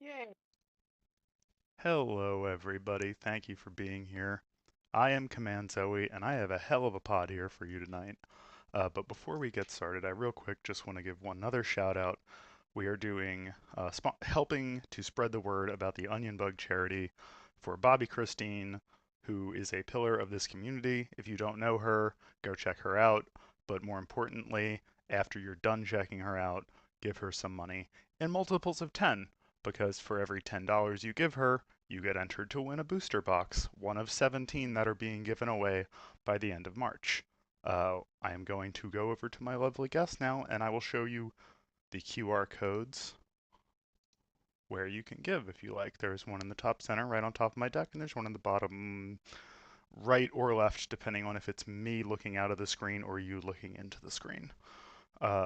Yay. Hello, everybody. Thank you for being here. I am Command Zoe, and I have a hell of a pod here for you tonight. But before we get started, I real quick just want to give one other shout out. We are doing helping to spread the word about the Onion Bug charity for Bobby Christine, who is a pillar of this community. If you don't know her, go check her out. But more importantly, after you're done checking her out, give her some money in multiples of 10, because for every $10 you give her, you get entered to win a booster box, one of 17 that are being given away by the end of March. I am going to go over to my lovely guest now, and I will show you the QR codes where you can give if you like. There's one in the top center right on top of my deck, and there's one in the bottom right or left, depending on if it's me looking out of the screen or you looking into the screen. Uh,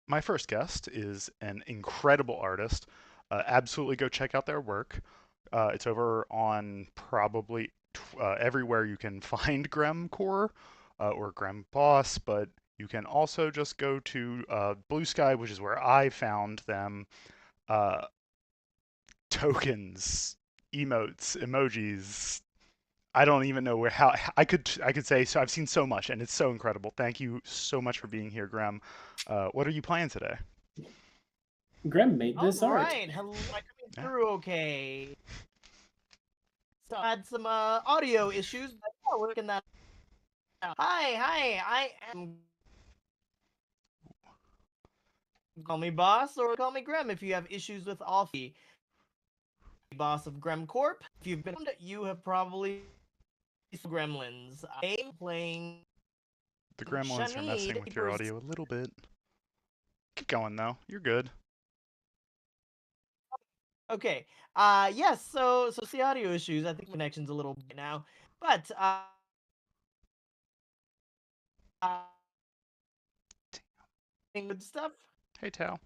my first guest is an incredible artist. Absolutely go check out their work. It's over on probably everywhere you can find Gremcore or Grem Boss, but you can also just go to Blue Sky, which is where I found them. Uh, Tokens, emotes, emojis. I don't even know where how I could say so. I've seen so much, and it's so incredible. Thank you so much for being here, Grem. What are you playing today? Grem made All this art. right. Hello. Am I coming Yeah. through okay? So I had some audio issues, but yeah, we're working that out. Hi. I am. Call me boss or call me Grem if you have issues with Alfie, boss of Grem Corp. If you've been, you have probably seen Gremlins. I'm playing The gremlins are messing Shanid. with your audio a little bit. Keep going though. You're good. Okay. Yes. So it's the audio issues. I think connection's a little bit now, but uh, good stuff. Hey Tao.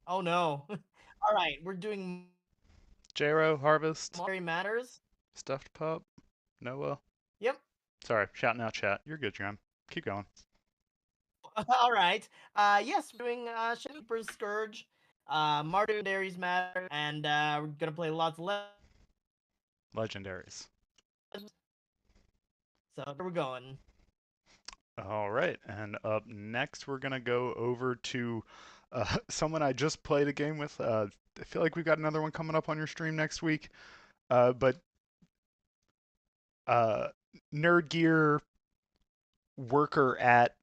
Oh no. All right, we're doing Jero, Harvest, Mary Matters. Stuffed Pup, Noah. Yep. Sorry, shouting out chat. You're good, Grem. Keep going. All right. Yes, we're doing Shipper's Scourge, Martyr Dairies Matter, and we're gonna play lots of Legendaries. legends. So here we're going. All right, and up next we're gonna go over to someone I just played a game with. I feel like we've got another one coming up on your stream next week. But uh, Nerd Gear worker at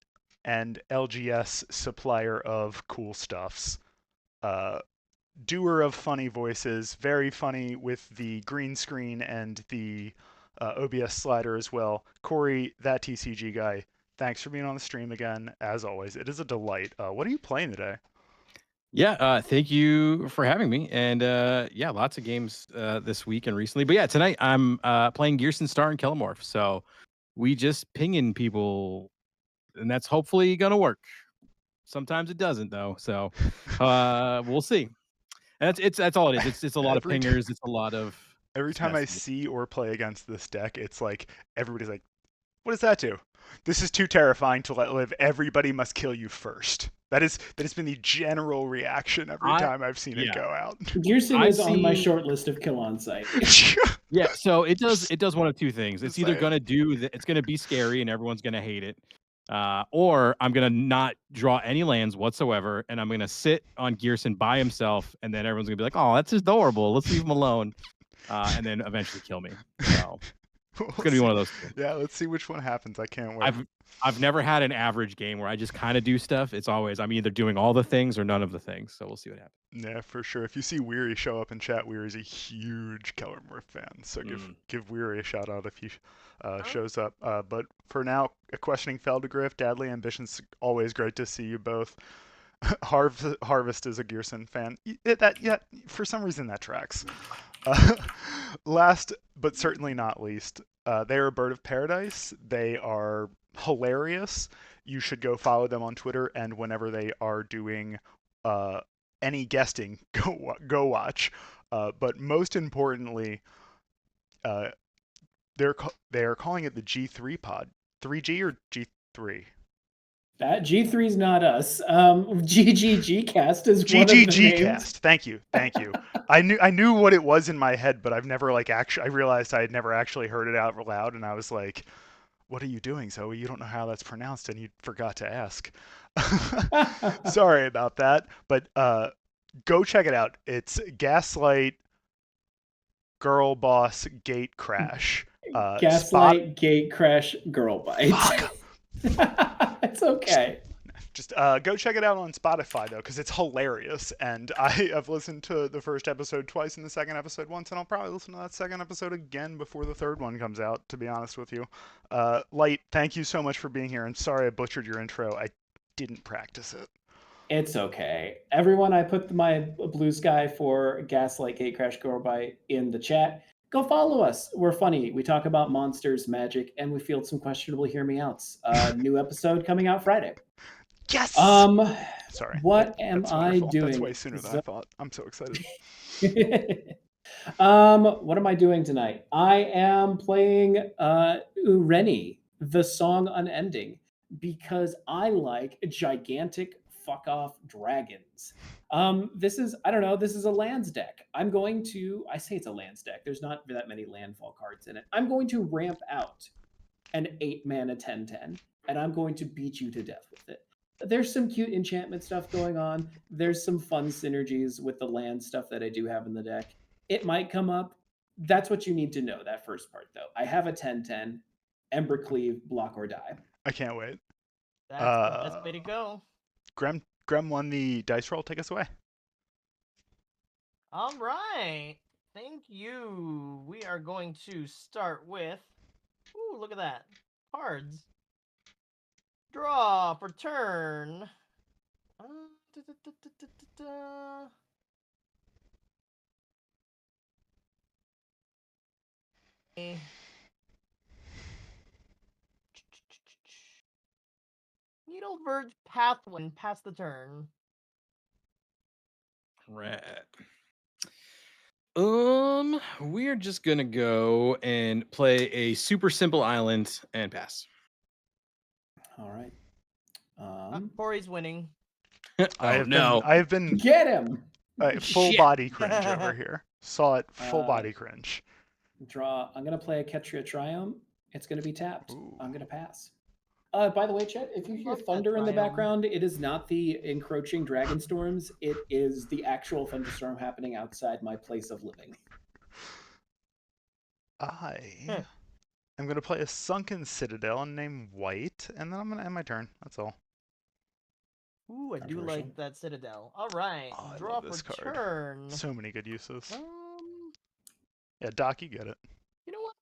and LGS supplier of cool stuffs. Uh, Doer of funny voices, very funny with the green screen and the OBS slider as well. Corey, that TCG guy, thanks for being on the stream again. As always, it is a delight. What are you playing today? Yeah, thank you for having me. And yeah, lots of games this week and recently. But yeah, tonight I'm playing Gearson Star and Kellamorph. So we just pinging people, and that's hopefully gonna work. Sometimes it doesn't though. So we'll see. And that's all it is. It's a lot of every t- pingers. It's a lot of every just time I messing with. see or play against this deck, it's like everybody's like, "What does that do? This is too terrifying to let live. Everybody must kill you first." That has been the general reaction every I time I've seen it yeah, go out. Gearson I've is on my seen. short list of kill on site. Yeah, so it does one of two things. It's Just either saying. gonna it's gonna be scary and everyone's gonna hate it, or I'm gonna not draw any lands whatsoever, and I'm gonna sit on Gearson by himself, and then everyone's gonna be like, "Oh, that's adorable. Let's leave him alone," and then eventually kill me. So it's We'll gonna be see. one of those two. Yeah, let's see which one happens. I can't wait. I've never had an average game where I just kind of do stuff. It's always I'm either doing all the things or none of the things. So we'll see what happens. Yeah, for sure. If you see Weary show up in chat, Weary's a huge Kellermore fan, so Mm. give Weary a shout out if he Huh? shows up. But for now, a questioning Feldegriff, Dadley Ambitions, always great to see you both. Harvest is a Gearson fan. Yeah, for some reason that tracks. Uh, last but certainly not least, they are a bird of paradise. They are hilarious. You should go follow them on Twitter, and whenever they are doing uh, any guesting, go watch. But most importantly, uh, they are calling it the G3 pod. 3G or G3? That G3's not us. GGG cast is one of the GGG names. cast. Thank you. I knew what it was in my head, but I've never I realized I had never actually heard it out loud, and I was like, "What are you doing, Zoe? You don't know how that's pronounced, and you forgot to ask." Sorry about that, but go check it out. It's Gaslight Girl Boss Gate Crash. Gaslight, Gate Crash, Girl Bite. Fuck. It's okay. Just go check it out on Spotify though, because it's hilarious. And I have listened to the first episode twice and the second episode once, and I'll probably listen to that second episode again before the third one comes out. To be honest with you, Light, thank you so much for being here. And sorry I butchered your intro. I didn't practice it. It's okay. Everyone, I put my blue sky for Gaslight, Gate Crash, Girl Bite in the chat. Go follow us. We're funny. We talk about monsters, magic, and we field some questionable hear me outs. New episode coming out Friday. Yes. Sorry. What am I doing? That's way sooner than I thought. I'm so excited. What am I doing tonight? I am playing Ureni, the Song Unending, because I like gigantic fuck off dragons. This is a lands deck. I say it's a lands deck. There's not that many landfall cards in it. I'm going to ramp out an 8 mana 10/10, and I'm going to beat you to death with it. There's some cute enchantment stuff going on. There's some fun synergies with the land stuff that I do have in the deck. It might come up. That's what you need to know, that first part, though. I have a 10/10, Embercleave, block or die. I can't wait. That's the best way to go. Grem won the dice roll. Take us away. All right. Thank you. We are going to start with... Ooh, look at that. Cards. Draw for turn. Needle Verge Pathway. Pass the turn. Right. We're just gonna go and play a super simple island and pass. All right. Corey's winning. I have been Get him. full Shit. body cringe over here. Saw it full body cringe. Draw. I'm gonna play a Ketria Triumph. It's gonna be tapped. Ooh. I'm gonna pass. By the way, Chet, if you hear Love that thunder in the Triumph. background, it is not the encroaching dragon storms. It is the actual thunderstorm happening outside my place of living. I am going to play a Sunken Citadel and name White, and then I'm going to end my turn. That's all. Ooh, I do Controversial. like that Citadel. All right. Oh, I Draw love for this card. turn. So many good uses. Yeah, Doc, you get it. You know what?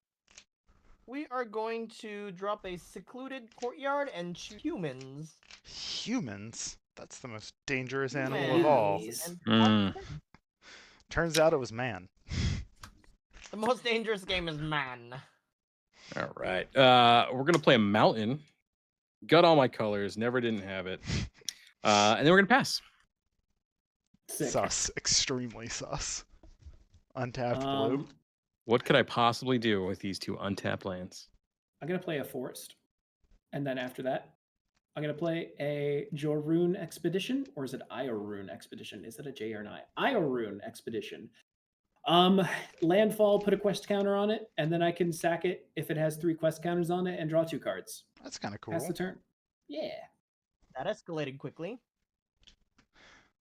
We are going to drop a Secluded Courtyard and choose humans. Humans? That's the most dangerous animal of all. Humans. And Turns out it was man. the most dangerous game is man. All right. We're gonna play a mountain. Got all my colors. Never didn't have it. And then we're gonna pass. Sick. Sus. Extremely sus. Untapped blue. What could I possibly do with these two untapped lands? I'm gonna play a forest, and then after that, I'm gonna play a Jorune Expedition, or is it Iorune Expedition? Is it a J or an I? Iorune Expedition. Landfall, put a quest counter on it, and then I can sack it if it has 3 quest counters on it and draw 2 cards. That's kind of cool. Pass the turn. Yeah. That escalated quickly.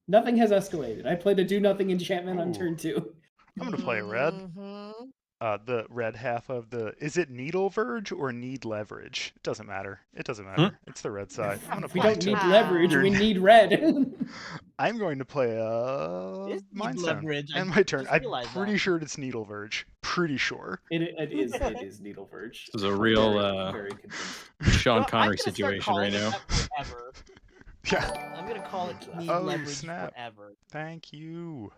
Nothing has escalated. I played a do nothing enchantment on Ooh. turn 2. I'm going to play a red. Mhm. The red half of the... Is it Needle Verge or Need Leverage? It doesn't matter. It doesn't matter. It's the red side. I'm going to We play don't two. need leverage, we need red. I'm going to play a This Mind needs Stone. leverage. I And my turn. just I'm realized pretty that. sure it's Needle Verge. Pretty sure. It is Needle Verge. This is a real Very convinced. Sean Well, I'm Connery gonna start situation right calling now. it that forever. Yeah. I'm gonna call it Need Oh, Leverage snap. forever. Thank you.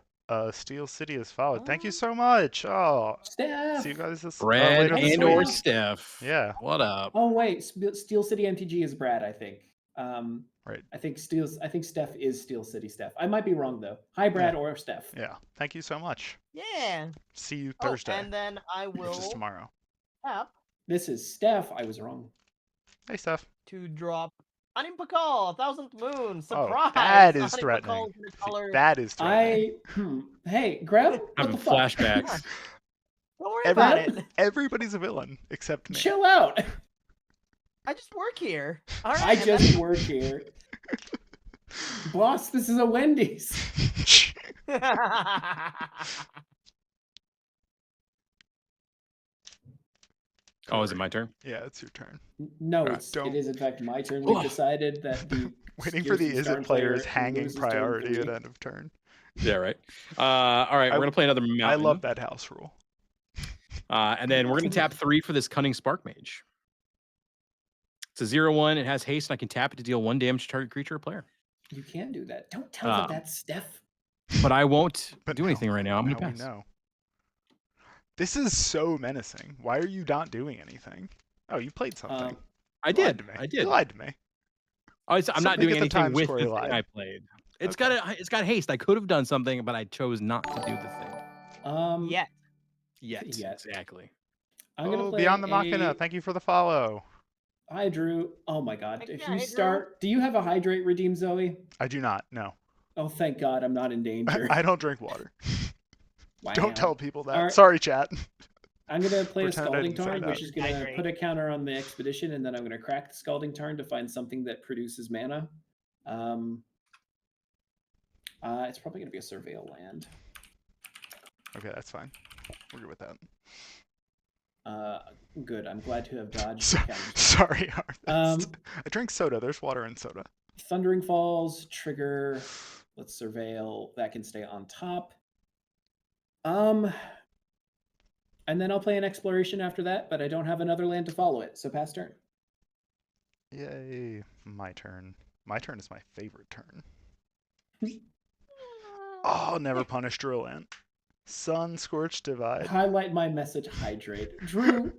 Steel City is followed. Thank you so much. Oh, Steph. see you guys this Brad later this and or week. Steph. Yeah. What up? Oh wait, Steel City MTG is Brad, I think. Right. I think Steph is Steel City Steph. I might be wrong though. Hi Brad or Steph. Yeah. Thank you so much. Yeah. See you Oh, Thursday. and then I Which is will tomorrow. tap This is Steph. I was wrong. Hey, Steph. to drop Anim Pakal, Thousandth Moon, surprise! Oh, that is Anim threatening. Pakal's gonna See, color- that is threatening. Hey, Graham, what Having the fuck? flashbacks. Don't worry Every- about it. Everybody's a villain except me. Chill out. I just work here. All right. I and just work here. Boss, this is a Wendy's. that's- Oh, is it my turn? Yeah, it's your turn. No, don't- it is in fact my turn. We've decided that the Waiting for the Gears and Is Star It players player hanging loses turn priority at 3. end of turn. Yeah, right. All right, we're gonna play another mountain. I love that house rule. And then we're gonna tap 3 for this Cunning Spark Mage. It's a 0/1. It has haste, and I can tap it to deal 1 damage to target creature or player. You can do that. Don't tell them Um, that, Steph. But I won't But do now- anything right now. I'm gonna now we pass. know. This is so menacing. Why are you not doing anything? Oh, you played something. I You lied did. to me. I You did. lied to me. Oh, I'm not Something doing at the anything time with score the you thing lied. I played. It's Okay. got haste. I could have done something, but I chose not to do the thing. Yet. Yet. Yet. Exactly. I'm gonna Oh, play Beyond the Machina. a- Thank you for the follow. Hi, Drew. Oh my God! Heck If yeah, you hey, Drew. start, do you have a hydrate redeem, Zoe? I do not. No. Oh, thank God, I'm not in danger. I don't drink water. Wow. Don't tell people that. Alright. Sorry, chat. I'm gonna play a Pretend I Scalding didn't say Tarn, which that. is gonna Hydrate. put a counter on the expedition, and then I'm gonna crack the Scalding Tarn to find something that produces mana. It's probably gonna be a Surveil Land. Okay, that's fine. We're good with that. Good. I'm glad to have dodged. So, the counters. sorry, Harvest. Um, I drink soda. There's water in soda. Thundering Falls, trigger. Let's surveil. That can stay on top. And then I'll play an exploration after that, but I don't have another land to follow it, so pass turn. Yay. My turn. My turn is my favorite turn. Oh, never punish Drill Ant. Sun Scorched Divide. Highlight my message, hydrate. Drew,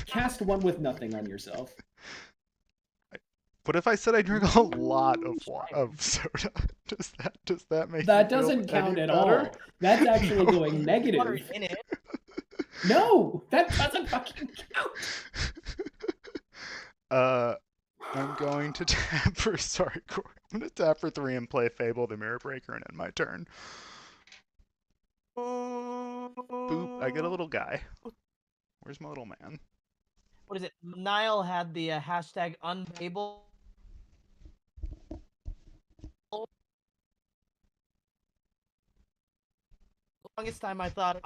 cast one with nothing on yourself. What if I said I drink a lot of soda? Does that make That you feel doesn't count any at better? all. That's actually No. going Water negative. in it. No, that doesn't fucking count. I'm going to tap for Corey. I'm gonna tap for 3 and play Fable the Mirror Breaker and end my turn. Boop. I get a little guy. Where's my little man? What is it? Niall had the hashtag unplayable. Longest time I thought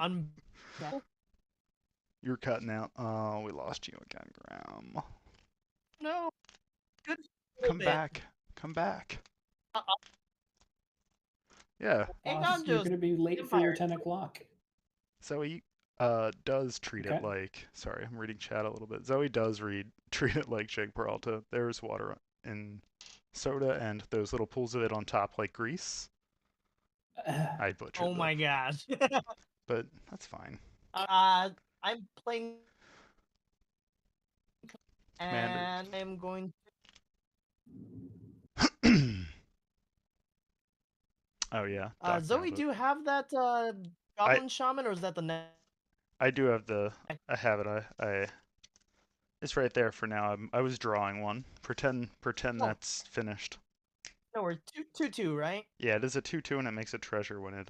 You're cutting out. Oh, we lost you again, Graham. No. Good. Come bit. back. Come back. Uh-uh. Yeah. Hang Boss, on, you're Joe's gonna be late for your Empire. 10 o'clock. Zoe does treat it Okay. like. Sorry, I'm reading chat a little bit. Zoe does treat it like Jake Peralta. There's water in soda and those little pools of it on top like grease. I butchered Oh my gosh. but that's fine. I'm playing. Commander. And I'm going. Oh yeah. Zoe, do you have that Goblin Shaman, or is that the next? I do have the. I have it. I. It's right there for now. I was drawing one. Pretend Oh. that's finished. No, we're 2/2, right? Yeah, it is a 2/2 and it makes a treasure when it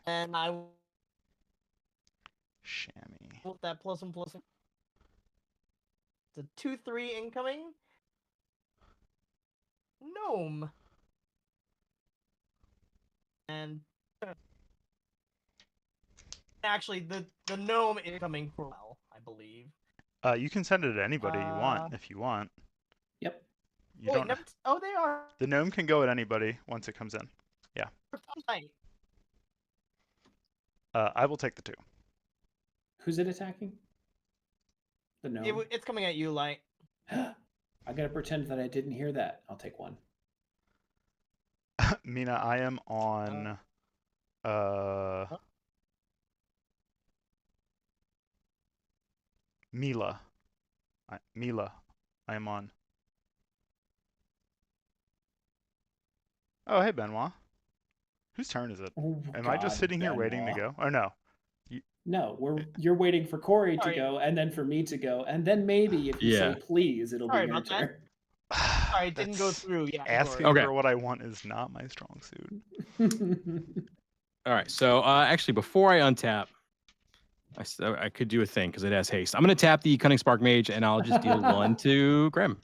And I chamois. want that plus and plus. It's a 2/3 incoming. Gnome. And actually, the gnome is coming for well, I believe. You can send it to anybody you want if you want. Yep. You Oh, wait, don't. never oh, they are. The gnome can go at anybody once it comes in. Right. I will take the 2. Who's it attacking? The gnome. It's coming at you, Light. I gotta pretend that I didn't hear that. I'll take 1. Mina, I am on. Mila. Mila, I am on. Oh, hey Benoit. Whose turn is it? Oh, Am I just God, sitting here waiting to Benoit. go? Oh no. No, you're waiting for Corey to Sorry. go, and then for me to go, and then maybe if you Yeah. say please, it'll Sorry be your about that. turn. Sorry, it didn't go That's- through. Yeah, Asking sorry. Okay. for what I want is not my strong suit. All right. So actually, before I untap, I could do a thing because it has haste. I'm going to tap the Cunning Spark Mage, and I'll just deal 1 to Grem.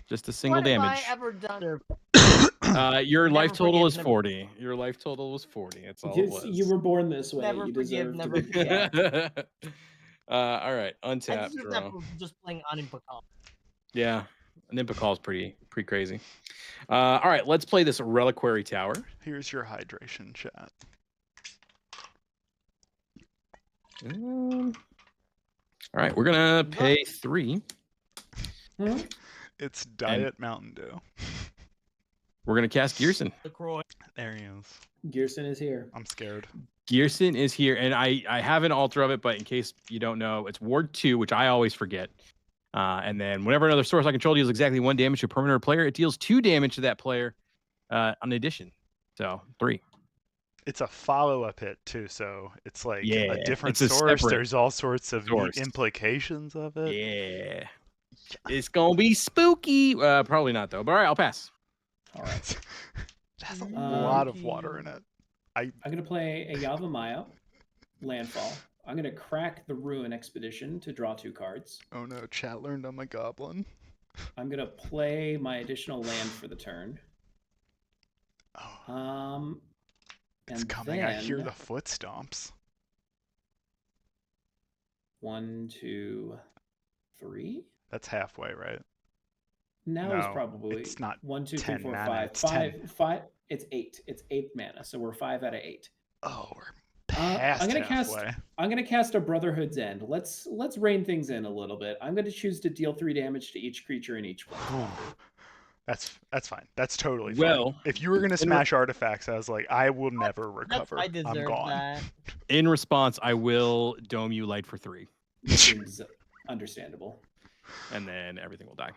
Just a single What have damage. I ever done? Your life Never total forgive, is never- 40. Your life total was 40. That's all it was. You were born this way. Never you forgive, deserve never to be capped. All right. I Untap, deserve draw. that for just playing Unimpacable. Yeah. Nimpa is pretty crazy. All right. Let's play this Reliquary Tower. Here's your hydration chat. All right. We're going to pay 3. Hmm? It's Diet Mountain Dew. We're going to cast Gearson. LaCroix. There he is. Gearson is here. I'm scared. Gearson is here, and I have an alter of it, but in case you don't know, it's Ward 2, which I always forget. And then whenever another source I control deals exactly 1 damage to a permanent or player, it deals 2 damage to that player on addition. So 3. It's a follow-up hit too, so it's like Yeah, a different it's a source. separate There's all sorts of neat source. implications of it. Yeah. It's going to be spooky. Probably not, though. But all right, I'll pass. All right. It has a lot of Spooky. water in it. I'm going to play a Yavimaya landfall. I'm going to crack the Ruin Expedition to draw 2 cards. Oh no, chat learned I'm a goblin. I'm going to play my additional land for the turn. Oh, it's And coming. I hear then- the foot stomps. 1, 2, 3. That's halfway, right? Now is No, probably it's not 1, 2, 3, 10 4, mana, 5. it's 10. 5. It's 8. It's 8 mana, so we're 5 out of 8. Oh, we're I'm past gonna cast- halfway. I'm gonna cast a Brotherhood's End. Let's rein things in a little bit. I'm gonna choose to deal 3 damage to each creature in each one. That's fine. That's totally fine. Well, If you were gonna smash artifacts, I was like, I will never recover. I I'm deserve gone. that. In response, I will dome you light for 3, Which is understandable. and then everything will die.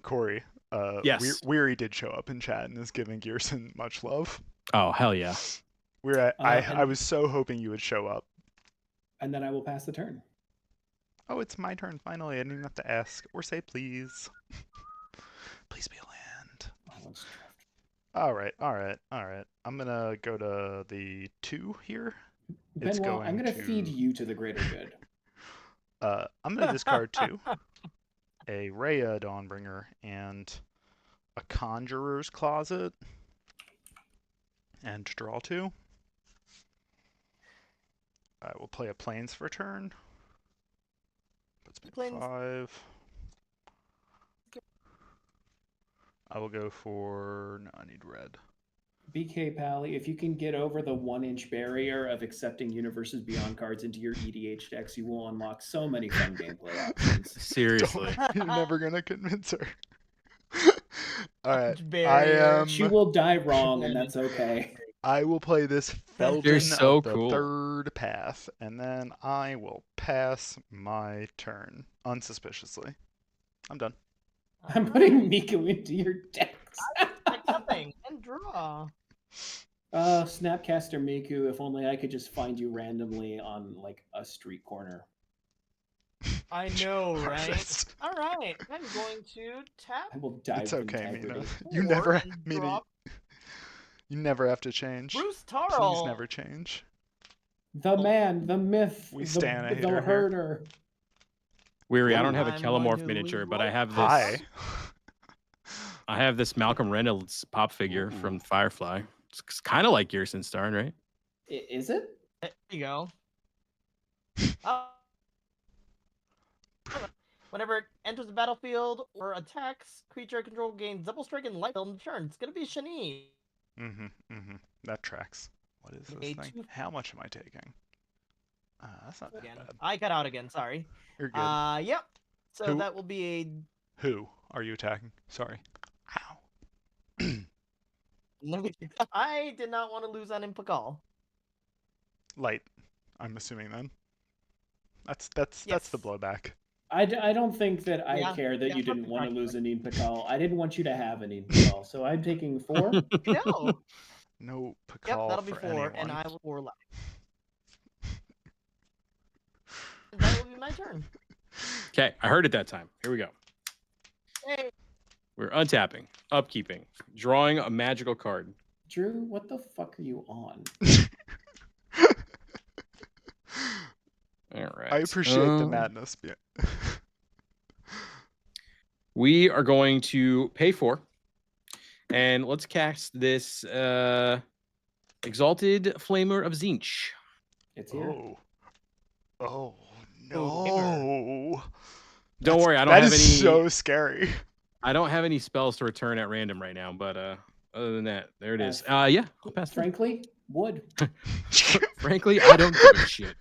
Corey, Yes. Weary did show up in chat and is giving Gearson much love. Oh, hell yeah. I and- was so hoping you would show up. And then I will pass the turn. Oh, it's my turn finally. I didn't even have to ask or say please. Please be a land. All right. I'm gonna go to the 2 here. It's Benoit, I'm going gonna feed to- you to the greater good. I'm gonna discard 2, a Rhea Dawnbringer and a Conjurer's Closet, and draw 2. I will play a Plains for turn. Puts me at Plains. 5. I will go for no. I need red. BK Pally, if you can get over the 1-inch barrier of accepting Universes Beyond cards into your EDH decks, you will unlock so many fun gameplay options. Seriously. You're never gonna convince her. All right. I Barrier. am. She will die wrong, and that's okay. I will play this Felden They're so of the cool. 3rd path, and then I will pass my turn unsuspiciously. I'm done. I'm putting Miku into your decks. Nothing and draw. Snapcaster Miku, if only I could just find you randomly on like a street corner. I know, right? Harvest. All right, I'm going to tap. I will die It's with okay, Mina. integrity. You four never, and Mina, drop you never have to change. Bruce Please Tarl. never change. The man, the myth, We the, stan a the hater here. herder. Weary, I don't have a I'm going Kellamorph to miniature, lose but I life. have this. Hi. I have this Malcolm Reynolds pop figure Ooh. from Firefly. It's kind of like Gearson Starn, right? Is it? There you go. Whenever it enters the battlefield or attacks, creature control gains double strike and light on the turn. It's gonna be Shani. That tracks. What is A this thing? two- How much am I taking? That's not that Again, bad. I got out again. Sorry. You're good. Yep. So Who- that will be Who are you attacking? Sorry. Ow. a. I did not want to lose on Impakal. Light. I'm assuming then. That's the Yes. blowback. I don't think that I Yeah, care that yeah, you didn't perfect want to argument. lose a Need Pakal. I didn't want you to have a Need Pakal, so I'm taking 4. No. No Yep, Pakal that'll be for 4, anyone. and I will 4 left. That will be my turn. Okay, I heard it that time. Here we go. Hey, We're untapping, upkeeping, drawing a magical card. Drew, what the fuck are you on? All right. I appreciate the madness. Yeah. We are going to pay 4, and let's cast this Exalted Flamer of Zinch. It's here. Oh gamer. no! Don't worry, I don't That have is any. so scary. I don't have any spells to return at random right now, but other than that, there it is. Pass. Yeah, I'll pass. Frankly, would. Frankly, I don't give a shit.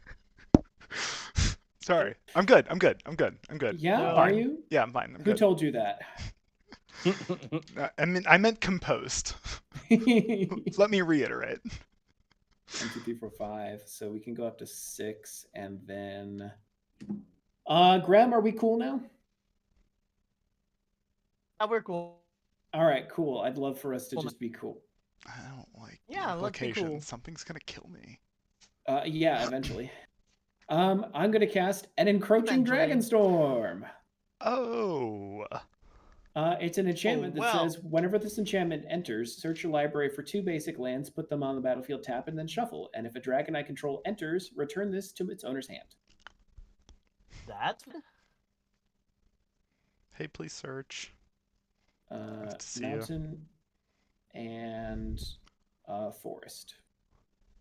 Sorry, I'm good. Yeah, No. are you? Yeah, I'm fine. I'm Who good. told you that? I meant composed. 1, Let me reiterate. 2, 3, 4, 5. So we can go up to 6, and then. Graham, are we cool now? we're cool. All right, cool. I'd love for us to Cool. just be cool. I don't like Yeah, let's be implications. cool. Something's gonna kill me. Yeah, eventually. I'm gonna cast an Encroaching Eventually. Dragonstorm. Oh, It's an enchantment that well. says whenever this enchantment enters, search your library for 2 basic lands, put them on the battlefield, tap, and then shuffle. And if a dragon I control enters, return this to its owner's hand. That's hey, please search. Nice to see you. Mountain and forest.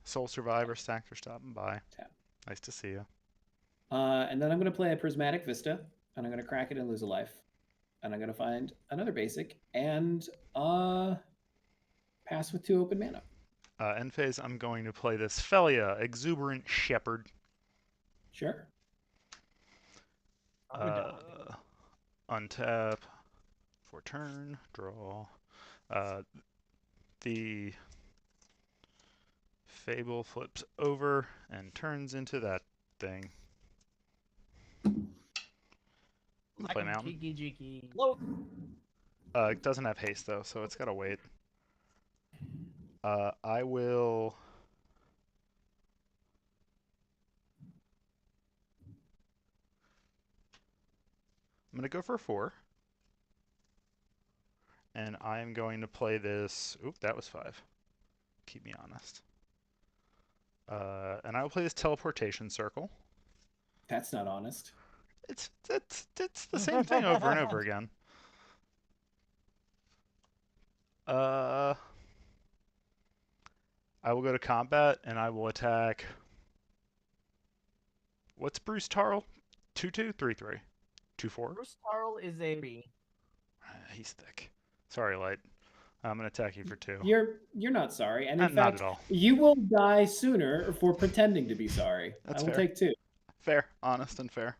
Soul Survivor, thanks for stopping by. Tap. Nice to see you. And then I'm going to play a Prismatic Vista, and I'm going to crack it and lose a life. And I'm going to find another basic and pass with 2 open mana. End phase, I'm going to play this Felia, Exuberant Shepherd. Sure. Untap for turn, draw. The Fable flips over and turns into that thing. Play mountain. Jiki. Low. It doesn't have haste though, so it's gotta wait. I will. I'm gonna go for 4. And I'm going to play this. Oop, that was 5. Keep me honest. And I will play this Teleportation Circle. That's not honest. It's the same thing over and over again. I will go to combat and I will attack. What's Bruce Tarl? 2/2, 3/3, 2/4. Bruce Tarl is a 3. He's thick. Sorry, Light. I'm gonna attack you for 2. You're not sorry, and in Not fact, at all. you will die sooner for pretending to be sorry. That's I will fair. take 2. Fair, honest, and fair.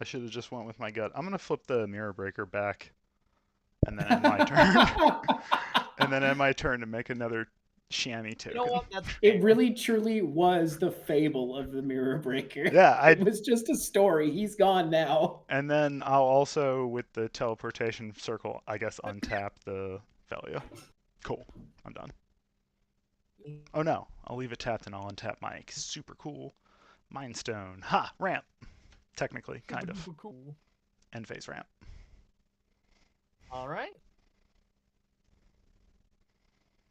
I should have just went with my gut. I'm gonna flip the Mirror Breaker back, and then end my turn. And then end my turn to make another chamois token. You know what? That's It fair. really truly was the fable of the Mirror Breaker. Yeah, It was just a story. He's gone now. and then I'll also, with the Teleportation Circle, I guess untap the Felia. Cool. I'm done. Oh no, I'll leave it tapped and I'll untap my super cool Mind Stone. Ha! Ramp. Technically, kind of. Cool. End phase ramp. All right.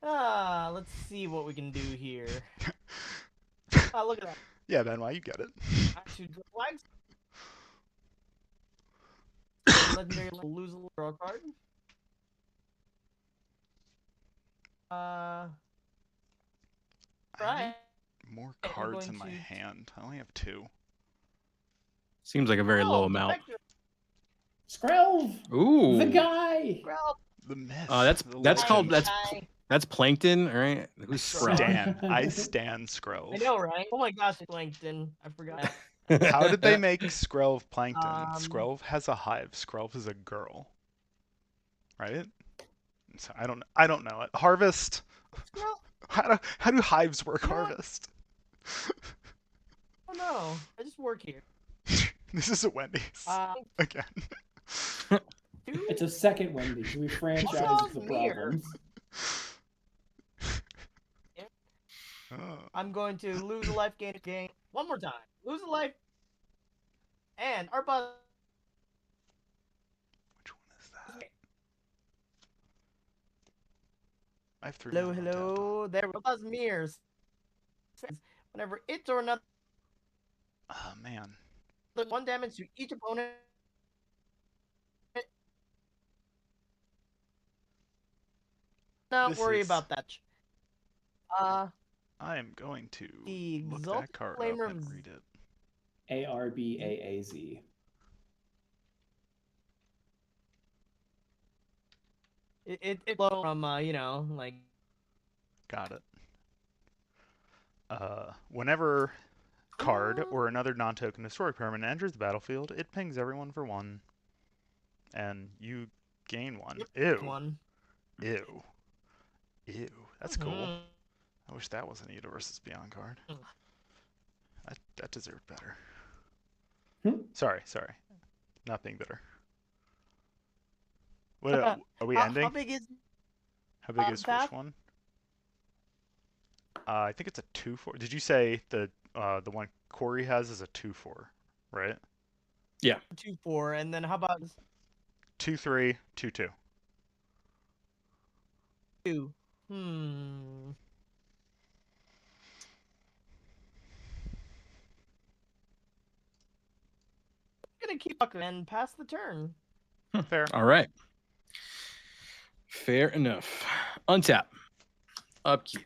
Let's see what we can do here. Look at that. Yeah, Ben, why you get it? Two flags. Legendary lose a little draw card. I Right. need more I'm cards going in my to- hand. I only have 2. Seems like a very low Oh, amount. Protector. Skrelv! Ooh. The guy! Grab The myth. That's the called legend. that's plankton, all right? Who's Skrelv? Stan. I stan Skrelv. I know, right? Oh my gosh, Plankton. I forgot. How did they make Skrelv plankton? Um, Skrelv has a hive. Skrelv is a girl. Right? So I don't know it. Harvest. Well, How do hives work? You know what? Harvest. oh no, I just work here. This is a Wendy's again. It's a second Wendy's. We franchised What's the wrong here? problems. I'm going to lose a life, gain a gain. One more time. Lose a life. And our buzz. Which one is that? I have 3 Hello, mana on tap. hello. There we go. Buzz mirrors. Whenever it or another Oh, man. 1 damage to each opponent. Not This worry is- about that. I am going to The look Exalted that card Flamer up and of read it. ARBAAZ. It blow from you know, like Got it. Whenever card or another non-token historic permanent enters the battlefield, it pings everyone for 1. And you gain 1. Ew. one. Ew. Ew. That's cool. Mhm. I wish that was an Eda versus Beyond card. Mm. That deserved better. Hmm? Sorry. Not being bitter. What are we ending? How big is How big is that? which one? I think it's a 2/4. Did you say the one Corey has is a 2/4, right? 2/4? And then how about 2/3, 2/2. 2? Hmm. I'm gonna keep fucking and pass the turn. Fair. All right. Fair enough. Untap. Upkeep.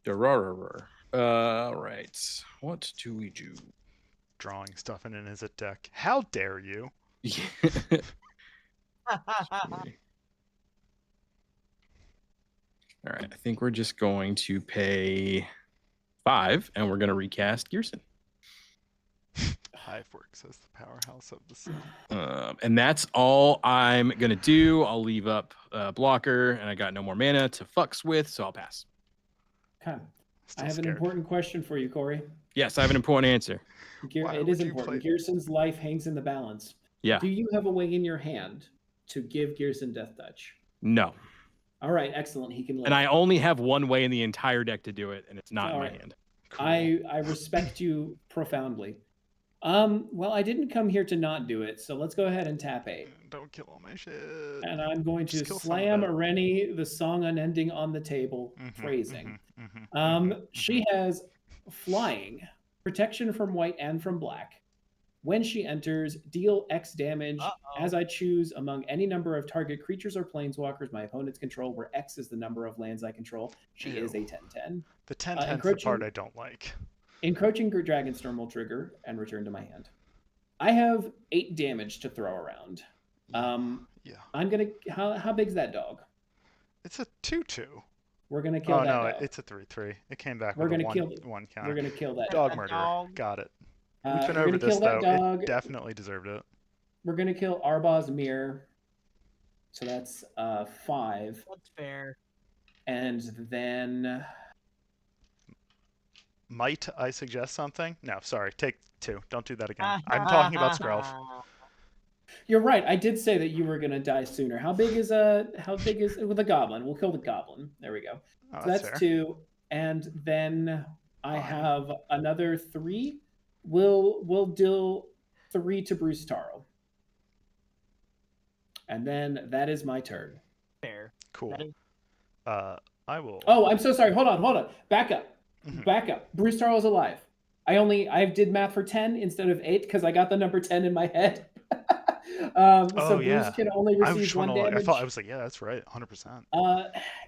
Durararr. All right. What do we do? Drawing stuff in his deck. How dare you? All right. I think we're just going to pay 5, and we're going to recast Gearson. Hiveworks as the powerhouse of the sun. And that's all I'm going to do. I'll leave up blocker, and I got no more mana to fucks with, so I'll pass. Okay. Still I have scared. an important question for you, Corey. Yes, I have an important answer. Why It is would you important. play- Gearson's life hangs in the balance. Yeah. Do you have a way in your hand to give Gearson Death Touch? No. All right, excellent. He can live. And I only have one way in the entire deck to do it, and it's not in All my right. hand. Cool. I respect you profoundly. Well, I didn't come here to not do it, so let's go ahead and tap 8. Don't kill all my shit. And I'm going to Just kill some of slam it. Rennie, the song unending, on the table, Mhm, phrasing. mhm, mhm, She has flying, protection from white and from black. When she enters, deal X damage Uh-oh. as I choose among any number of target creatures or planeswalkers my opponents control, where X is the number of lands I control. She is a Ew. 10/10. The 10/10's the encroaching- part I don't like. Encroaching Dragonstorm will trigger and return to my hand. I have 8 damage to throw around. Yeah. I'm gonna. How big's that dog? It's a 2/2. We're gonna kill Oh that no, dog. it's a 3/3. It came back We're with a gonna kill it. one We're counter. gonna kill that Dog dog. murderer. Dog. Got it. Uh, We've been we're over gonna this kill that though. dog. It definitely deserved it. We're gonna kill Arbaz Mir. So that's 5. That's fair. And then Might I suggest something? No, sorry. Take 2. Don't do that again. I'm talking about Skrelv. you're right. I did say that you were gonna die sooner. How big is with the goblin? We'll kill the goblin. There we go. Oh, So that's that's fair. 2. And then I Fine. have another 3. We'll deal 3 to Bruce Taro. And then that is my turn. Fair. Cool. That is- I will. Oh, I'm so sorry. Hold on. Back up. Mhm. Back up. Bruce Taro's alive. I did math for 10 instead of 8 because I got the number 10 in my head. So Oh, Bruce yeah. can only I receive just 1 wanna, like, damage. I was like, yeah, that's right. 100%.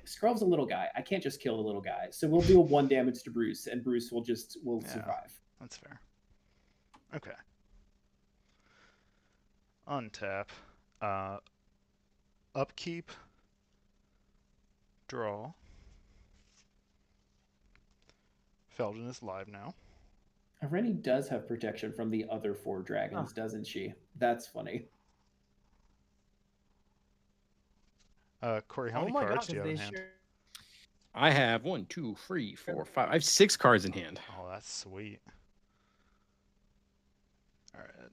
Skrelv's a little guy. I can't just kill a little guy. So we'll do 1 damage to Bruce, and Bruce will Yeah. survive. That's fair. Okay. Untap. Upkeep. Draw. Feldon is live now. Rennie does have protection from the other 4 dragons, doesn't she? That's funny. Corey, how Oh many my cards god, do you have in 'cause hand? they sure. I have 1, 2, 3, 4, 5. I have 6 cards in hand. Oh, that's sweet. All right.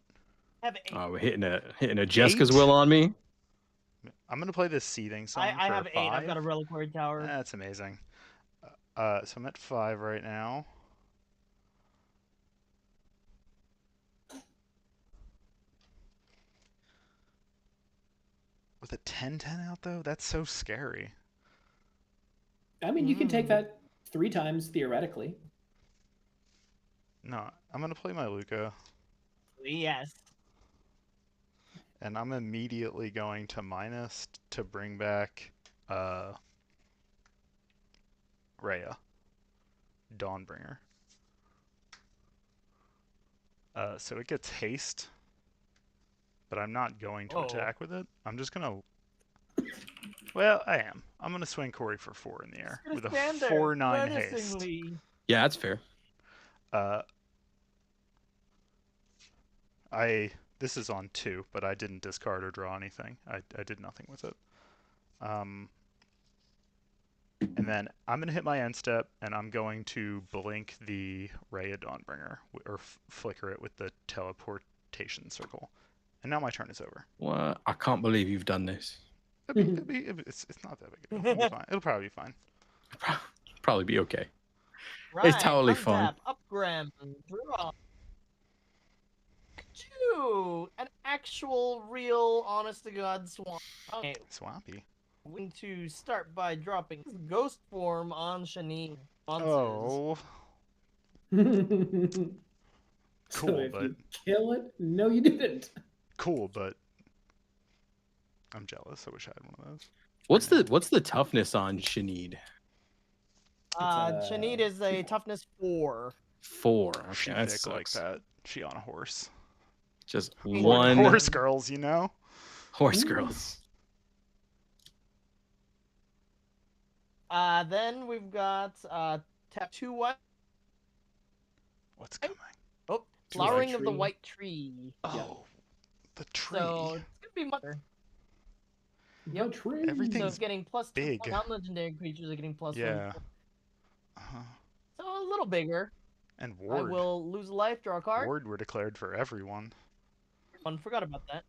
Have 8. Oh, we're hitting a Jessica's 8? will on me. I'm gonna play this seething song I for have 8. 5. I've got a reliquary tower. That's amazing. So I'm at 5 right now. With a 10-10 out though, that's so scary. I mean, you can take Mm. that 3 times theoretically. No, I'm gonna play my Luca, Yes. and I'm immediately going to minus to bring back Rhea, Dawnbringer. So it gets haste, but I'm not going to Oh. attack with it. I'm just gonna. Well, I am. I'm gonna swing Corey for 4 in the air Just with a stand there 4/9 haste. menacingly. Yeah, that's fair. This is on 2, but I didn't discard or draw anything. I did nothing with it. And then I'm going to hit my end step, and I'm going to blink the Rhea Dawnbringer, or flicker it with the teleportation circle. And now my turn is over. What? I can't believe you've done this. It's not that big a deal. It'll be fine. It'll probably be fine. Probably be okay. Right. totally fine. Untap, upgram, draw. 2. An actual, real, honest to God swamp. Okay, Swampy. we're going to start by dropping ghost form on Shani. Oh, So cool, if but you kill it, no, you didn't. cool, but I'm jealous. I wish I had one of those. What's the toughness on Shanid? Shanid is a toughness 4. 4. Okay, She that thick like sucks. that. She on a horse. Just Horse one Horse girls, you know. horse Ooh. girls. Then we've got tap 2 white. What's coming? Oh, Two flowering white of the tree. white tree. Oh, the tree. So it's gonna be much. The tree. So Everything's it's getting plus 2. big. Non-legendary creatures are getting plus 1. Yeah. So a little bigger. And I ward. will lose a life, draw a card. Ward were declared for everyone. One, forgot about that.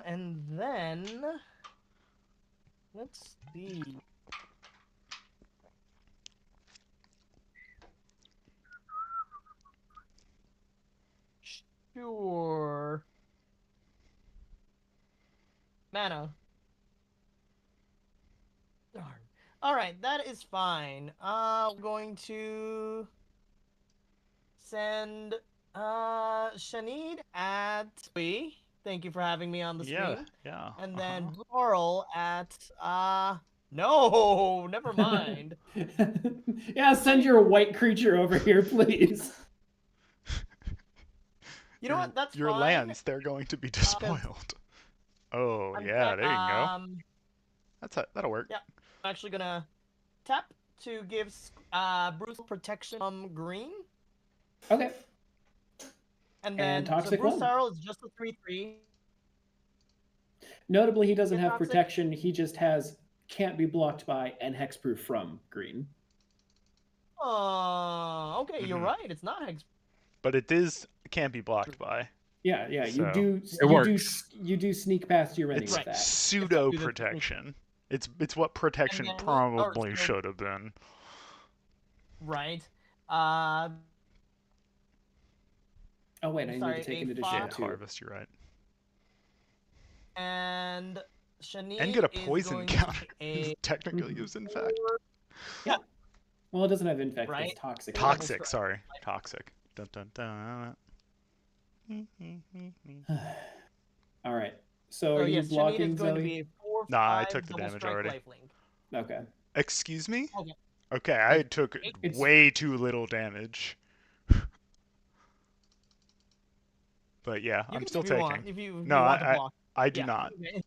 And then let's see. Sure. Mana. Darn. Alright, that is fine. We're going to send Shanid at Sui. Thank you for having me on the stream. Yeah. And then Carl at no, never mind. Yeah, send your white creature over here, please. You know what? That's your fine. lands, they're going to be despoiled. Oh yeah, there you go. That'll work. Yeah. I'm actually gonna tap to give Bruce protection from green. Okay. And then And Toxic so Bruce one. Sarl is just a 3/3. Notably, he doesn't Yeah, have Toxic. protection. He just has can't be blocked by and hexproof from green. Okay, you're Mhm. right. It's not hex. But it can't be blocked by. Yeah, So, you do sneak past your enemy It's with that. pseudo do the- protection. It's what protection then- or probably so- should have been. Right. Oh wait, I sorry, need to take a into five- Yeah, addition too. harvest. You're right. And Shani And get a is poison going counter. to be Technically Mhm. used, in fact. Well, it doesn't have infect. Right. It's toxic. Toxic. Sorry, toxic. Dun dun dun. All right. So Oh are you yes, Shani blocking is going to Zoe? be a 4/5 Nah, I took the double damage strike already. lifelink. Okay. Excuse me? Okay. Okay, I took It's- way too little damage. But yeah, You I'm can still if you taking. want, if you No, want to block. I do Yeah. not. Okay.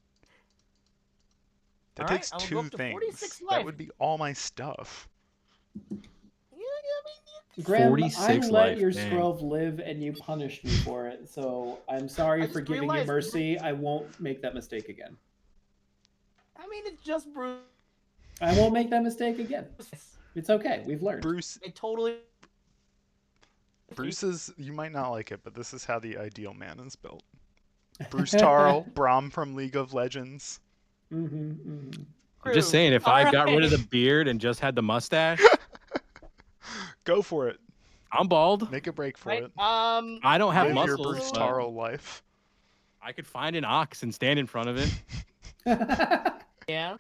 That Alright, takes I will go two up to 46 things. life. That would be all my stuff. Yeah, I Graham, 46 I let life, your dang. Skrelv live and you punished me for it, so I'm sorry I for just giving you realized- mercy. I won't make that mistake again. mean, it's just Bruce. I won't make that mistake again. It's okay. We've learned. Bruce I totally. Bruce's you might not like it, but this is how the ideal man is built. Bruce Tarl, Braum from League of Legends. Mm-hmm, mm-hmm. I'm just True. saying, if I got rid of the Alright. beard and just had the mustache, Go for it. I'm bald. Make a break for Right, it. I don't have Live your muscles, Bruce but Taro life. I could find an ox and stand in front of it. Yeah.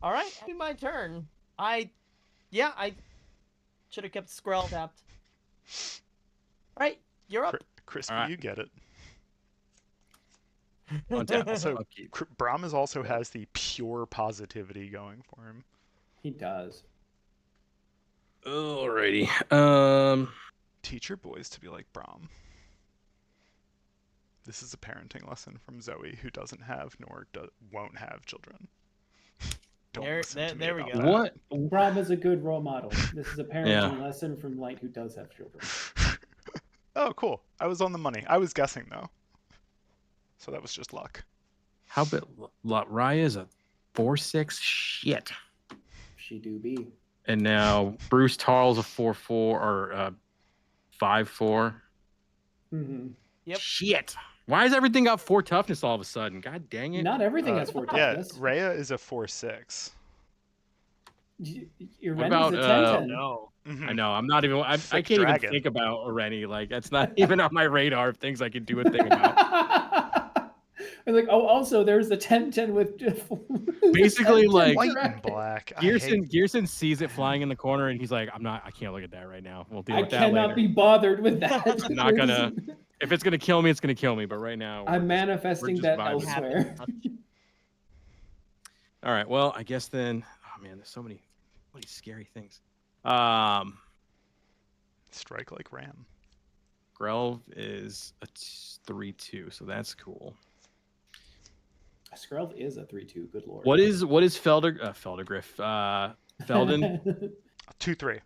All right, it'll be my turn. I should have kept Skrell tapped. All right, you're up. Crispy, Alright. you get it. Untap. Also, Upkeep. Brahmas also has the pure positivity going for him. He does. Alrighty. Teach your boys to be like Brahm. This is a parenting lesson from Zoe, who doesn't have nor won't have children. Don't listen to me there we about go. that. What? Rob is a good role model. This is a parenting lesson from Light, who does have children. Oh, cool. I was on the money. I was guessing, though. So that was just luck. How about Raya is a 4/6? Shit. She do be. And now Bruce Tarl's a 4/4 or 5/4. Mm-hmm. Yep. Shit. Why has everything got 4 toughness all of a sudden? God dang it. Not everything has 4 Yeah, toughness. Rhea is a 4/6. Your What Ren's about, a 10-10. No. I know. I'm not even. I Thick can't dragon. even think about Rennie. Like that's not even on my radar of things I could do a thing about. I'm like, oh, also there's a 10-10 with Basically, 10-10 like, White dragon. and black. I Gearson sees it flying in the corner and he's like, I can't look at that right now. We'll deal I with that cannot later. be bothered with that. I'm not gonna. If it's gonna kill me, it's gonna kill me. But right now, I'm we're manifesting just that vibing. elsewhere. all right. Well, I guess then. Oh man, there's so many scary things. Strike like Ram. Grelv is a 3/2, so that's cool. Skrelv is a 3-2. Good lord. What is Feldergriff? Felden? 2/3. Is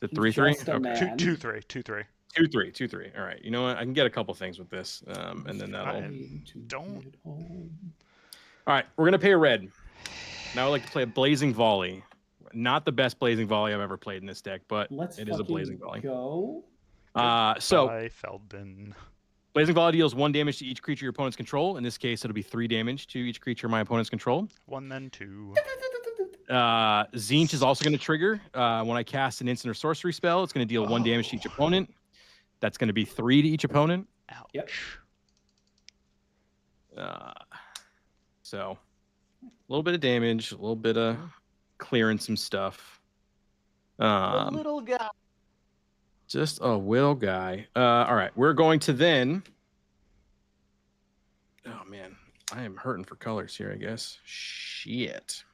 it He's 3/3? just a Okay. man. 2/3. 2/3. 2/3. All right. You know what? I can get a couple things with this, and then that'll. Don't. All right, we're gonna pay a red. Now I'd like to play a Blazing Volley. Not the best Blazing Volley I've ever played in this deck, but Let's it is a Blazing Volley. go. So Bye, Feldman. Blazing Volley deals 1 damage to each creature your opponents control. In this case, it'll be 3 damage to each creature my opponents control. 1 then 2. Zinch is also going to trigger. When I cast an instant or sorcery spell, it's going to deal 1 damage to each opponent. That's going to be 3 to each opponent. Ouch. Yep. So a little bit of damage, a little bit of clearing some stuff. The little guy. Just a will guy. All right, we're going to then. Oh man, I am hurting for colors here, I guess. Shit.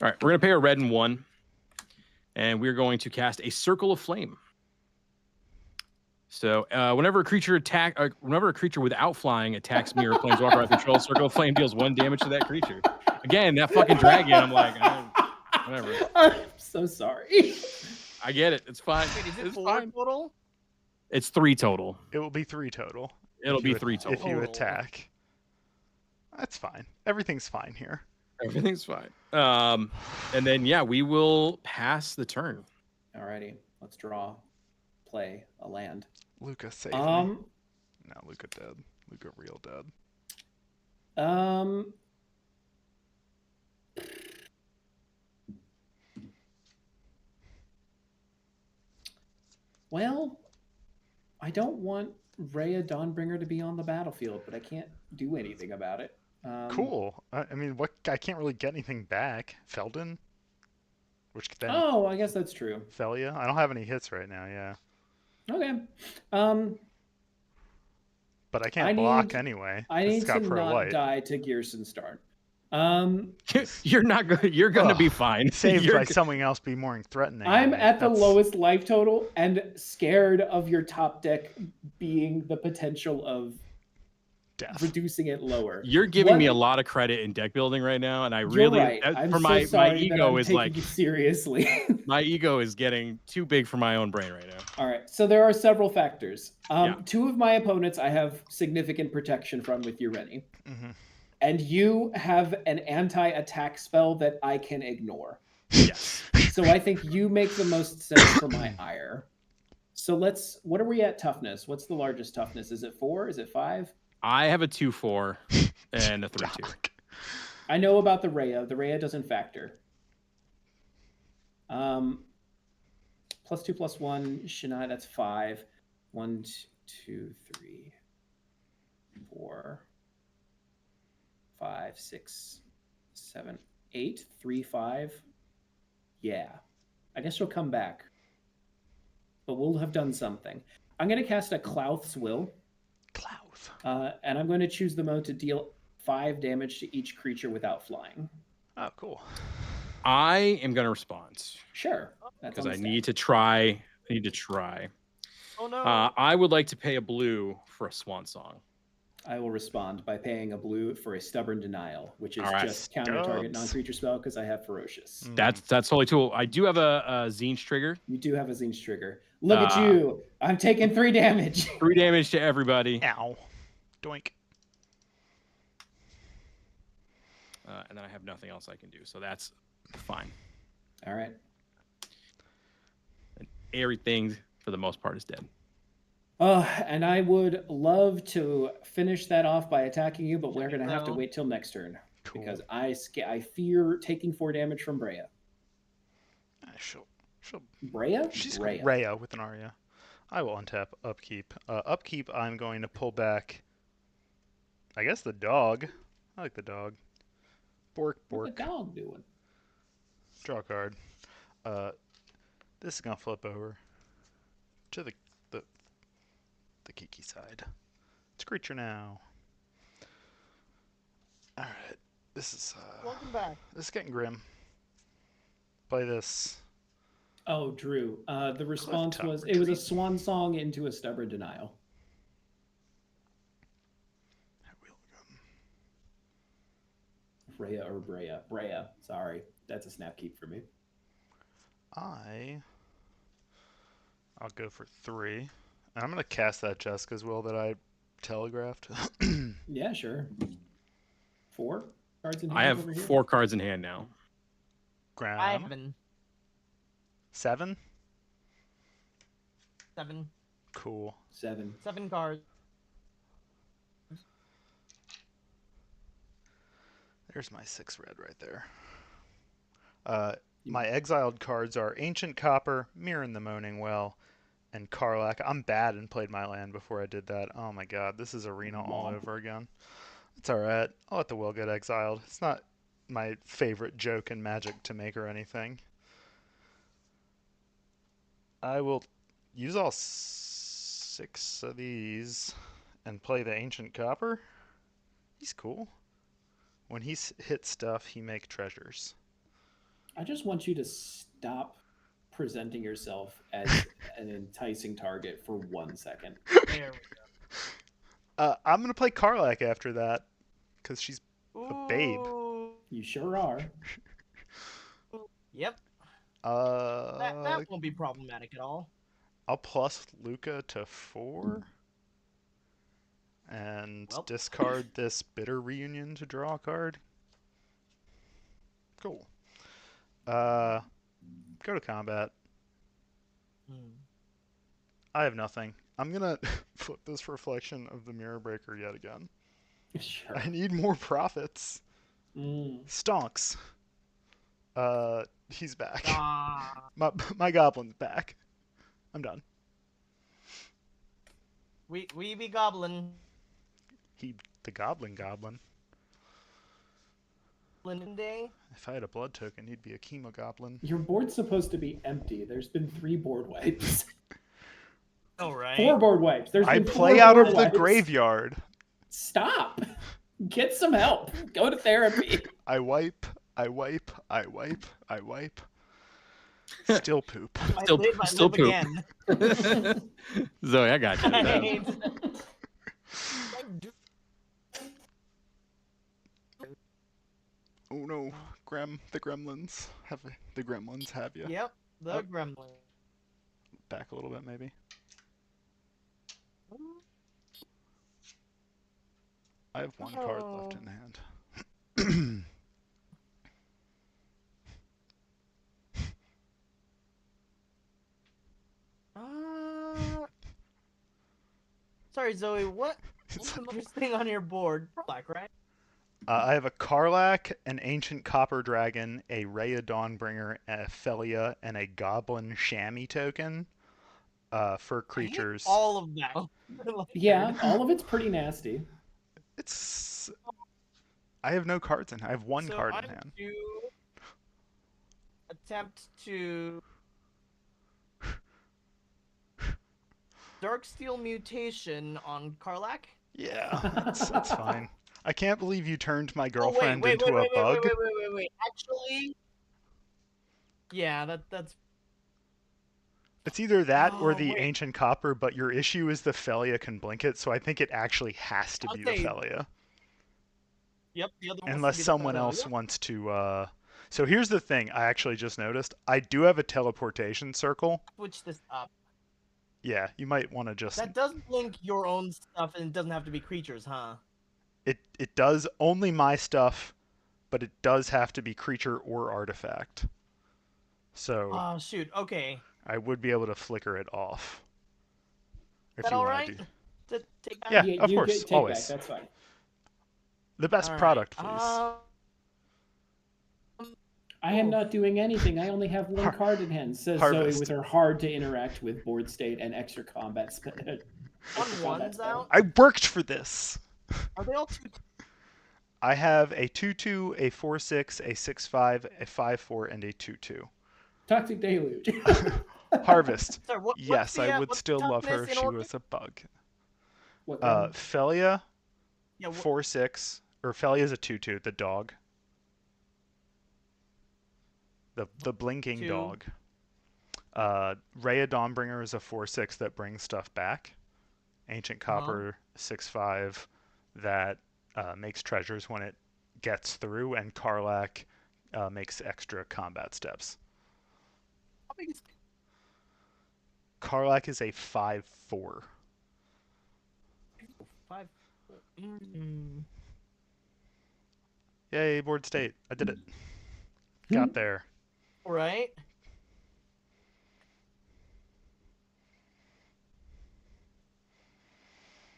All right, we're gonna pay a red and 1, and we're going to cast a Circle of Flame. So whenever a creature without flying attacks me or a planeswalker I control, Circle of Flame deals 1 damage to that creature. Again, that fucking dragon. I'm like, whatever. I'm so sorry. I get it. It's fine. Wait, is it It's 4 fine. total? It's 3 total. It will be 3 total. It'll if be you 3 If total. you attack. That's fine. Everything's fine here. Everything's fine. And then yeah, we will pass the turn. Alrighty, let's draw. Play a land. Luca, save me. Um, No, Luca dead. Luca real dead. Well, I don't want Rhea Dawnbringer to be on the battlefield, but I can't do anything about it. Cool. I mean, what? I can't really get anything back. Felden? Which then Oh, I guess that's true. Felia? I don't have any hits right now, yeah. Okay. But I can't I block need- anyway. I 'cause need it's got to pro not white. die to Gearson Start. You're not good. You're gonna be Ugh, fine. Saved You're by g- something else be more threatening. I'm than me. at the That's- lowest life total and scared of your top deck being the potential of Death. reducing it lower. You're giving me a What- lot of credit in deck building right now, and I You're really right. I'm for so my sorry that ego I'm is taking like you seriously. my ego is getting too big for my own brain right now. All right. So there are several factors. Yeah. 2 of my opponents I have significant protection from with you, Rennie. Mhm. And you have an anti-attack spell that I can ignore. Yes. So I think you make the most sense for my ire. So what are we at toughness? What's the largest toughness? Is it 4? Is it 5? I have a 2/4 and a 3/2. Doc. I know about the Rhea. The Rhea doesn't factor. +2 +1. Shania, that's 5. 1, 2, 3, 4, 5, 6, 7, 8. 3, 5. Yeah. I guess she'll come back. But we'll have done something. I'm going to cast a Clouth's Will. Clouth. And I'm going to choose the mode to deal 5 damage to each creature without flying. Oh, cool. I am going to respond Sure. That's because on I the need stat. to try. I need to try. Oh no. I would like to pay a blue for a swan song. I will respond by paying a blue for a Stubborn Denial, which is All right. just counter target Stubs. non-creature spell because I have Ferocious. Mm. That's totally cool. I do have a Zinch trigger. You do have a Zinch trigger. Look at Ah. you. I'm taking 3 damage. 3 damage to everybody. Ow. Doink. And then I have nothing else I can do. So that's fine. All right. Everything, for the most part, is dead. And I would love to finish that off by attacking you, but we're going to have to No. wait till next turn. Cool. Because I fear taking 4 damage from Brea. She'll Brea? She's Brea. Rhea with an Arya. I will untap upkeep. Upkeep, I'm going to pull back. I guess the dog. I like the dog. Bork, What's the bork. dog doing? Draw a card. This is gonna flip over to the Kiki side. It's a creature now. All right. This is Welcome back. this is getting grim. Play this. Oh, Drew. The response Clifftop was, it was a Retreat. swan song into a Stubborn Denial. Rhea or Brea. Brea. Sorry. That's a snap keep for me. I'll go for 3. And I'm gonna cast that Jessica's Will that I telegraphed. Yeah, sure. 4 cards in hand I have over here. 4 cards in hand now. Graham. I have 7. 7 Cool. 7. cards. There's my 6 red right there. My exiled cards are Ancient Copper, Mirror in the Moaning Well, and Karlak. I'm bad and played my land before I did that. Oh my god, this is Arena all Mom. over again. It's alright. I'll let the will get exiled. It's not my favorite joke in Magic to make or anything. I will use all 6 of these and play the Ancient Copper. He's cool. When he hits stuff, he makes treasures. I just want you to stop presenting yourself as an enticing target for 1 second. There we I'm gonna play Karlak after that, because she's go. A babe. Ooh. You sure are. Yep. uh. That won't be problematic at all. I'll plus Luca to 4, and Well. discard this Bitter Reunion to draw a card. Cool. Go to combat. Hmm. I have nothing. I'm gonna flip this Reflection of the Mirror Breaker yet again. Sure. I need more profits. Stonks. He's back. Ah. My goblin's back. I'm done. We be goblin. The goblin. Linden Day. If I had a blood token, he'd be a chemo goblin. Your board's supposed to be empty. There's been 3 board wipes. Oh right. 4 board wipes. There's I been 4 play out board of the wipes. graveyard. Stop. Get some help. Go to therapy. I wipe. Still poop. I Still- live, I still live poop. again. Zoe, I got you. Right. Oh no, the gremlins have you. Yep, the Oh. gremlin. Back a little bit maybe. I have 1 card left in hand. Sorry, Zoe. What It's What's the most thing on your board? Black, right? I have a Karlach, an Ancient Copper Dragon, a Rhea Dawnbringer, a Felia, and a Goblin Chamois token for I hate creatures. all of that. Yeah, all of it's pretty nasty. It's. I have no cards in. I have one So card I'm in hand. to attempt to Darksteel Mutation on Karlach. Yeah, that's fine. I can't believe you turned my Oh, girlfriend into a bug. wait. Actually, yeah, that's It's either that or Oh, the wait. Ancient Copper, but your issue is the Felia can blink it, so I think it actually has to be the Okay. Felia. Yep. The other one has to Unless be the someone Felia. else Yep. wants to. So here's the thing I actually just noticed. I do have a teleportation circle. Switch this up. Yeah, you might want to just. That does blink your own stuff, and it doesn't have to be creatures, huh? It does only my stuff, but it does have to be creature or artifact. So Oh shoot. Okay. I would be able to flicker it off. Is that all right? To take back? Yeah, of you course, get take always. back. That's fine. The best All right. product, please. I am Oof. not doing anything. I only have one Har- card in hand, says Harvest. Zoe with her hard to interact with board state and extra combat One's out. I worked for this. Are they all two? I have a 2/2, a 4/6, a 6/5, a 5/4, and a 2/2. Toxic Deluge. Harvest. Sorry, what's Yes, the, I would what's the still love her toughness if in she order? was a bug. What, Felia, Yeah. 4/6, or Felia's a 2/2, the dog. The blinking Two. dog. Rhea Dawnbringer is a 4/6 that brings stuff back. Ancient Copper 6/5 that makes treasures when it gets through, and Karlach makes extra combat steps. How big is Karlach is a 5/4. 5? Mm. Yay, board state. I did it. Got there. Right.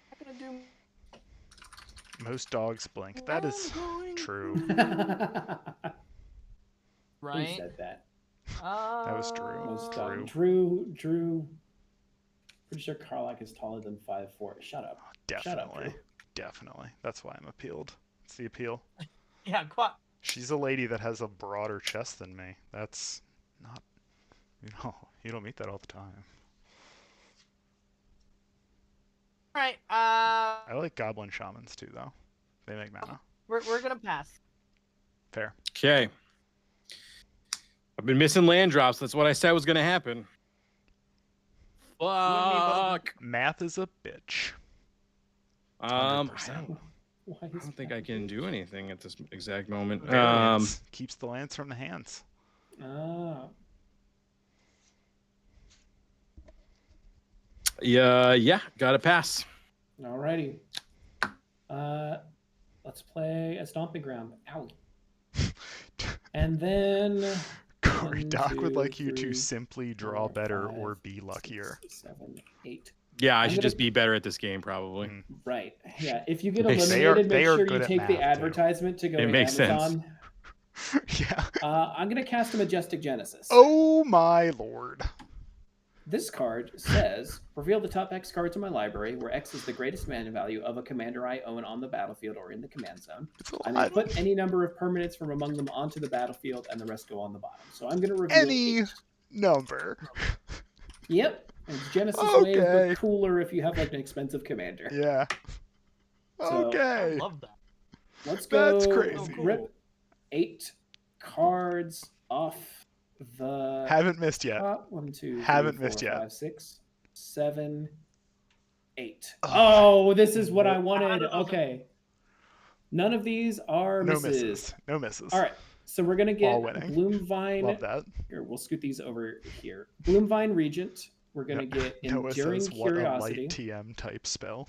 Not gonna do. Most dogs blink. That is true. Who Right. said that? That was true. Most True. Drew. Pretty sure Karlach is taller than 5'4". Shut up. Shut up, Definitely. Drew. Definitely. That's why I'm appealed. It's the appeal. Yeah. Quite. She's a lady that has a broader chest than me. That's not, you don't meet that all the time. All right. I like goblin shamans too, though. They make mana. We're gonna pass. Fair. Okay. I've been missing land drops. That's what I said was going to happen. Fuck. Math is a bitch. I 100%. don't, Why I is don't think that? I can do anything at this exact moment. Variance keeps the lands from the hands. Ah. Yeah, got to pass. Alrighty. Let's play a Stomping Ground. Owie. And then Corey 1, Doc would 2, like you 3, to simply draw 4, better 5, or be luckier. 6, 7, 8. Yeah, I I'm should gonna- just be better at this game, probably. Mm. Right. Yeah. If you get They eliminated, they make are sure good you at take the math, too. advertisement to go It to makes sense. Amazon. Yeah. I'm gonna cast a Majestic Genesis. Oh my lord. This card says, reveal the top X cards in my library, where X is the greatest mana value of a commander I own on the battlefield or in the command zone. It's a I may lot. put any number of permanents from among them onto the battlefield, and the rest go on the bottom. So I'm going to reveal Any 8. number. Yep. It's Genesis Wave, Okay. but cooler if you have like an expensive commander. Yeah. So- Okay. I love that. Let's go. That's Oh, crazy. cool. Rip 8 cards off the Haven't missed yet. top. 1, 2, 3, Haven't 4, missed yet. 5, 6, 7, 8. Oh. Oh, this is what I wanted. don't know. Okay. None of these are No misses. misses. No misses. All right. So we're gonna get All winning. Bloomvine. Love that. Here, we'll scoot these over here. Bloomvine Regent. We're gonna get Noah Enduring says, what a Curiosity. light TM type spell.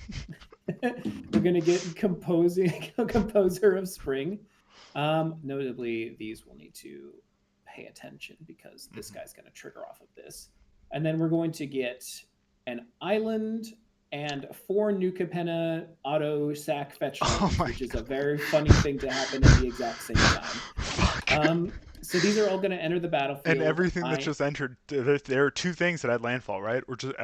We're gonna get Composer of Spring. Notably, these will need to pay attention because this Mhm. guy's gonna trigger off of this. And then we're going to get an Island and 4 New Capenna auto sack fetch Oh lands, my which is a very funny thing to happen at the exact same time. Fuck. So these are all going to enter the battlefield. And everything that's just entered, there are 2 things that had landfall, right? Or just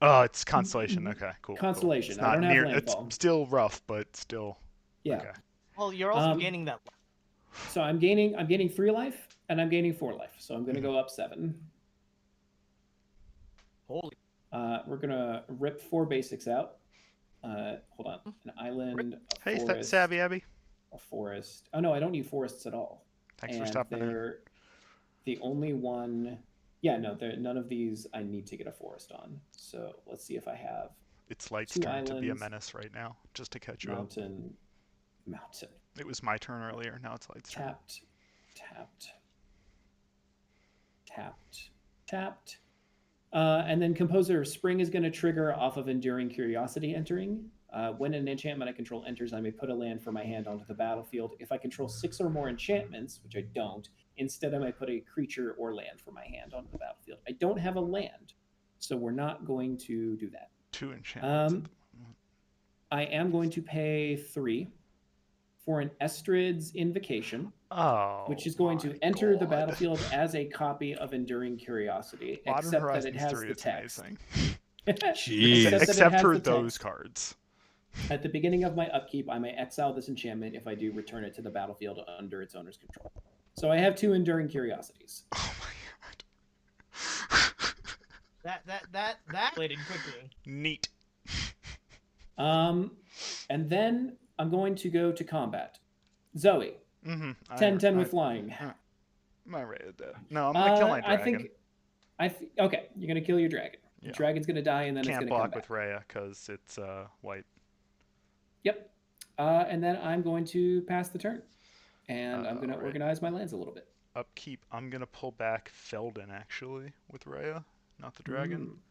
oh, it's constellation. Okay, cool. Constellation. It's I not don't have near. landfall. It's still rough, but still. Yeah. Okay. Well, you're also gaining that. So I'm gaining 3 life and I'm gaining 4 life. So I'm going to Mhm. go up 7. Holy. We're going to rip 4 basics out. Hold on. An island, a Hey, forest, Savvy Abby. a forest. Oh no, I don't need forests at all. Thanks for And stopping in. they're the only one. Yeah, no, none of these I need to get a forest on. So let's see if I have It's Light's 2 turn to be a islands, menace right now, just to catch you up. mountain. It was my turn earlier. Now it's Light's turn. Tapped. And then Composer of Spring is going to trigger off of Enduring Curiosity entering. When an enchantment I control enters, I may put a land from my hand onto the battlefield. If I control 6 or more enchantments, which I don't, instead I might put a creature or land from my hand onto the battlefield. I don't have a land, so we're not going to do that. 2 enchantments. I am going to pay 3 for an Estrid's Invocation, which is going to enter the battlefield as a copy of Enduring Curiosity, Modern except Horizons that it has 3 the is text. amazing. Jeez. Except for those cards. At the beginning of my upkeep, I may exile this enchantment. If I do, return it to the battlefield under its owner's control. So I have 2 Enduring Curiosities. Oh my god. That played quickly. Neat. And then I'm going to go to combat. Zoe. 10-10 with flying. My rated dead. No, I'm gonna kill my dragon. Okay, you're gonna kill your dragon. Yeah. The dragon's gonna die, and then Can't it's gonna come block back. with Rhea because it's white. Yep. And then I'm going to pass the turn, and I'm gonna right. organize my lands a little bit. Upkeep. I'm gonna pull back Felden actually with Rhea, not the dragon.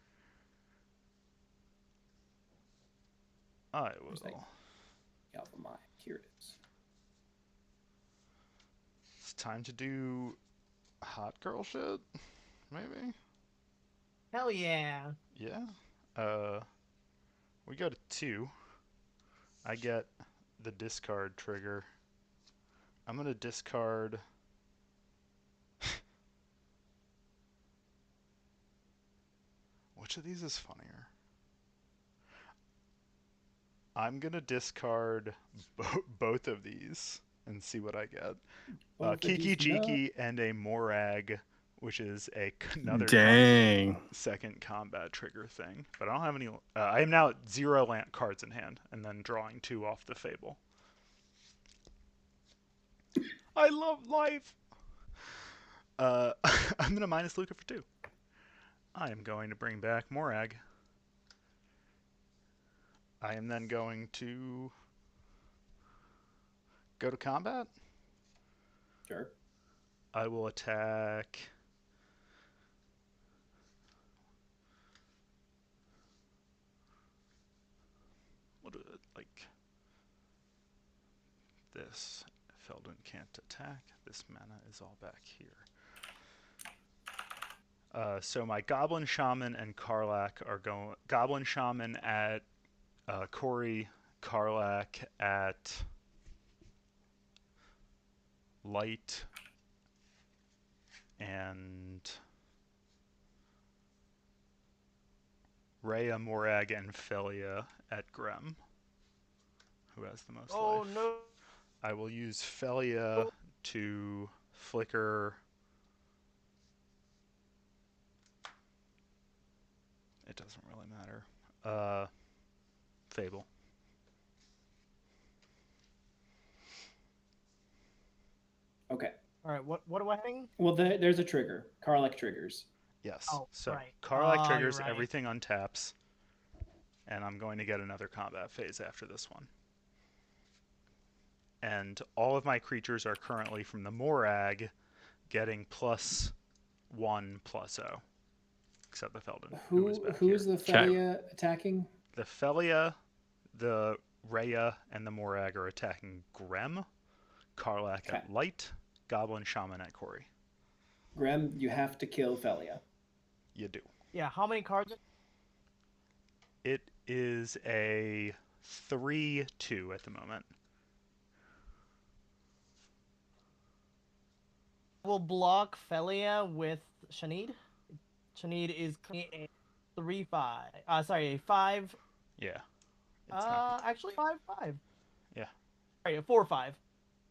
I will. Alpha Mine. Here it is. It's time to do hot girl shit, maybe. Hell yeah. Yeah. We go to 2. I get the discard trigger. I'm gonna discard. Which of these is funnier? I'm gonna discard both of these and see what I get. Kiki Jiki and a Morag, which is another second combat trigger thing. But I don't have any. I am now at 0 cards in hand, and then drawing 2 off the Fable. I love life. I'm gonna minus Luca for 2. I am going to bring back Morag. I am then going to go to combat. Sure. I will attack. What do it like? This Felden can't attack. This mana is all back here. So my Goblin Shaman and Karlach are going. Goblin Shaman at Corey, Karlach at Light, and Rhea, Morag, and Felia at Grem. Who has the most life? Oh no. I will use Felia to flicker. It doesn't really matter. Fable. Okay. All right. What do I think? Well, there's a trigger. Karlach triggers. Yes. Oh, so right. Karlach You're triggers, right. everything untaps, and I'm going to get another combat phase after this one. And all of my creatures are currently from the Morag getting +1/+0. Except the Felden. Who is the Felia attacking? The Felia, the Rhea, and the Morag are attacking Grem, Karlach at Light, Goblin Shaman at Corey. Grem, you have to kill Felia. You do. Yeah. How many cards? It is a 3-2 at the moment. We'll block Felia with Shanid. Shanid is a 3-5. Sorry, a 5. Yeah. It's not, Actually 5-5. Yeah. Sorry, a 4-5.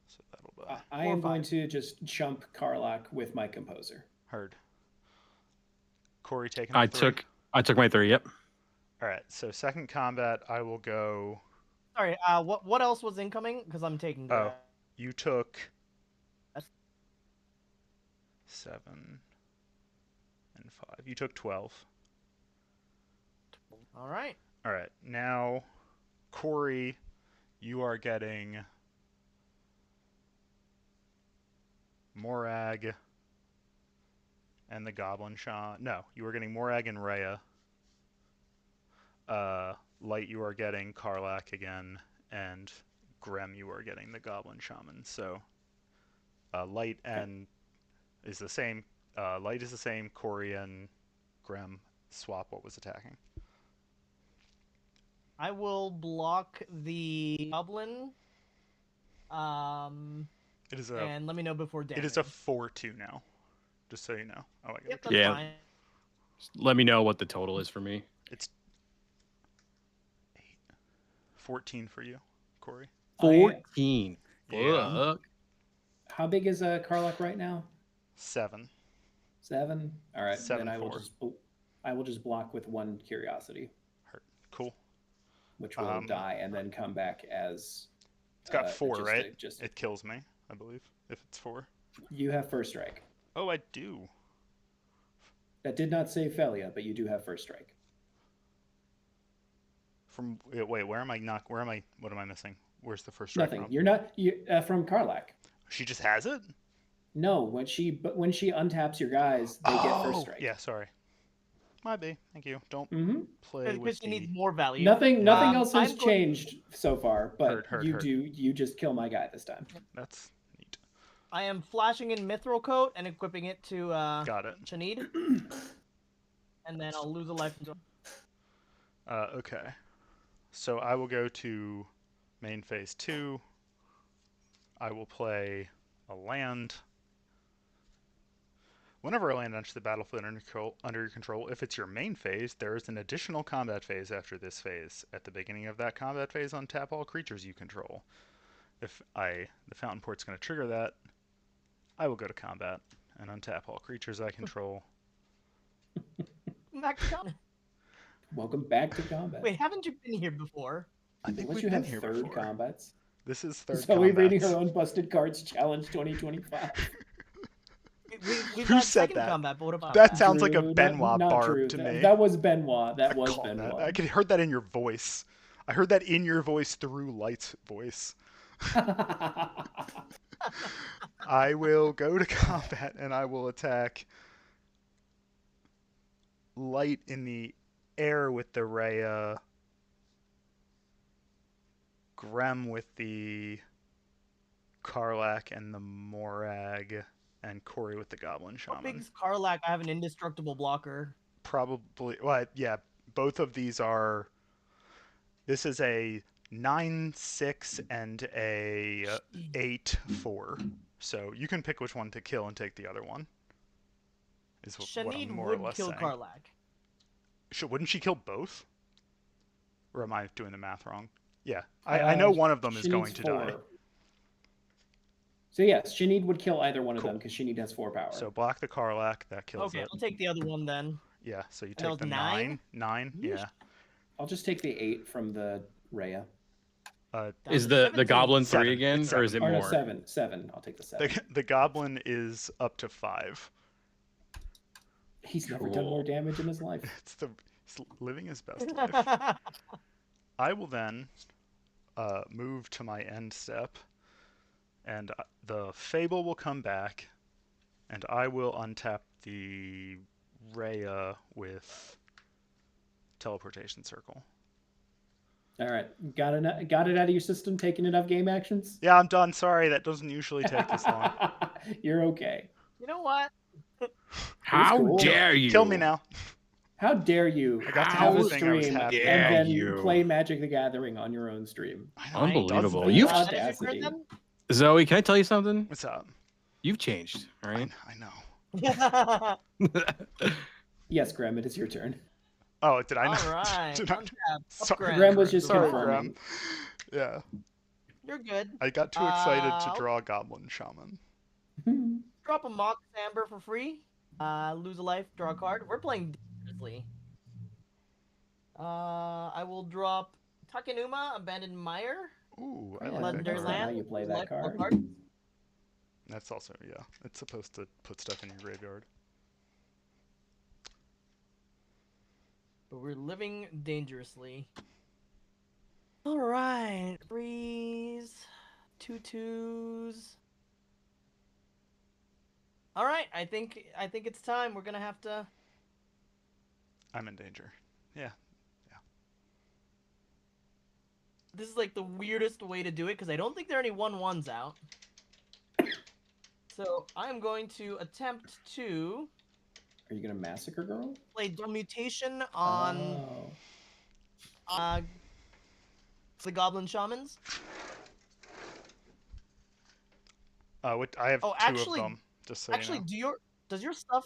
so that'll die. I am going to just jump Karlak with my composer. Heard. Corey taking I the 3. took my 3. Yep. All right. So second combat, I will go. Sorry, what else was incoming? Because I'm taking Oh. that. You took That's- 7 and 5. You took 12. All right. All right. Now, Corey, you are getting Morag and the Goblin Shaman. No, you are getting Morag and Rhea. Light, you are getting Karlak again, and Grem, you are getting the Goblin Shaman. So, Light and is the same. Light is the same. Corey and Grem swap what was attacking. I will block the goblin. It is a And let me know before damage. it is a 4-2 now, just so you know. Oh, I got Yep, it. that's Yeah. fine. Just let me know what the total is for me. It's 14 for you, Corey. 14. Yeah. Fuck. How big is Karlak right now? 7. 7. All right, then I will 7-4. just block with 1 curiosity, Cool. which will die and then come back as. It's got 4, just right? just It kills me, I believe, if it's 4. you have first strike. Oh, I do. That did not say Felia, but you do have first strike. Wait, where am I not? What am I missing? Where's the first strike Nothing. from? You're not from Karlak. She just has it? No, when she untaps your guys, they get first strike. Yeah, sorry. My B. Thank you. Don't Mm-hmm. play with Because she the... needs more value. Nothing else has I'm going- changed so far, but Heard. you just kill my guy this time. That's neat. I am flashing in Mithril Coat and equipping it to Got it. Shanid. And then I'll lose a life. Okay. So I will go to main phase 2. I will play a land. Whenever a land enters the battlefield under your control, if it's your main phase, there is an additional combat phase after this phase. At the beginning of that combat phase, untap all creatures you control. If the Fountain Port's going to trigger that, I will go to combat and untap all creatures I control. Back to combat. Welcome back to combat. Wait, haven't you been here before? I think Unless we've you been have here third before. combats. This is third Zoe reading combats. her own busted cards challenge 2025. We've Who had said second that? combat, but what about That sounds like a Drew, Benoit not barb Drew. to That- me. That was Benoit. That was Call that. Benoit. I could heard that in your voice. I heard that in your voice through Light's voice. I will go to combat and I will attack Light in the air with the Rhea, Grem with the Karlak and the Morag, and Corey with the Goblin How big Shaman. is Karlak? I have an indestructible blocker. Probably, well, yeah, both of these are. This is a 9-6 and a 8-4. So you can pick which one to kill and take the other one. Is what I'm Shanid more or would less kill saying. Karlak. Wouldn't she kill both? Or am I doing the math wrong? Yeah, I know one of them is going Shanid's to die. 4. So yes, Shanid would kill either one of Cool. them because Shanid has 4 power. So block the Karlak, that kills Okay, it. I'll take the other one then. Yeah, so you that was take the 9? 9, Yeesh. yeah. I'll just take the 8 from the Rhea. Down Is to the 17. goblin 7. 3 again, It's or is it Or no, more? 7. 7. I'll take the 7. The Goblin is up to 5. He's never done more Cool. damage in his life. He's living his best life. I will then move to my end step, and the Fable will come back, and I will untap the Rhea with Teleportation Circle. All right, got it out of your system. Taking enough game actions. Yeah, I'm done. Sorry, that doesn't usually take this long. You're okay. You know what? How cool. dare you? Kill me now. How dare you I got to have do a the thing I was stream happy and about. then You. play Magic the Gathering on your own stream? I know, it does Unbelievable. that. You've- That is your Audacity. turn, Zoe, can I tell you something? What's up? You've changed, all right? I know. then? Yes, Graham, it is your turn. Oh, did I not? All right. Did I- Untap. Sorry, Graham. Graham was just Sorry, confirming. Graham. Yeah, You're good. I got too excited to Uh, draw Goblin Shaman. Drop a Mox Amber for free. Lose a life, draw a card. We're playing dangerously. I will drop Takenuma, Abandoned Mire. Ooh, I Yeah, like that Legendary that's card. not how land. you play lose that life, draw a card. That's also, yeah, it's supposed to put stuff in your graveyard. But we're living dangerously. All right, 3s, 2/2s. All right, I think it's time. We're gonna have to. I'm in danger. Yeah. This is like the weirdest way to do it because I don't think there are any 1/1s out. So I'm going to attempt to Are you gonna massacre girl? play Dumb Mutation on Oh. the Goblin Shamans. What I have Oh, two actually- of them. Just so Actually, you know. does your stuff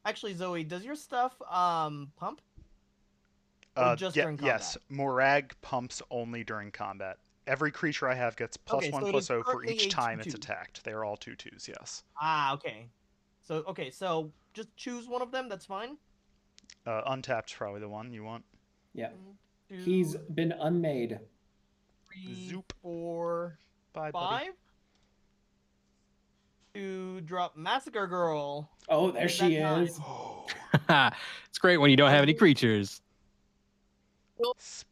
actually Zoe, does your stuff pump? or just during Yes, Morag pumps only during combat. Every creature I have gets plus Okay, 1 so it plus is 0 for currently each a time it's 2/2. attacked. They are all 2/2s, yes. Ah, okay. So just choose one of them, that's fine. Untapped's probably the one you want. Yeah. 1, 2, He's been unmade. 3, Zoop. 4, Bye, buddy. 5. To drop Massacre Girl. Oh, there Is she that is. Oh, It's great when you don't have any creatures. sploop.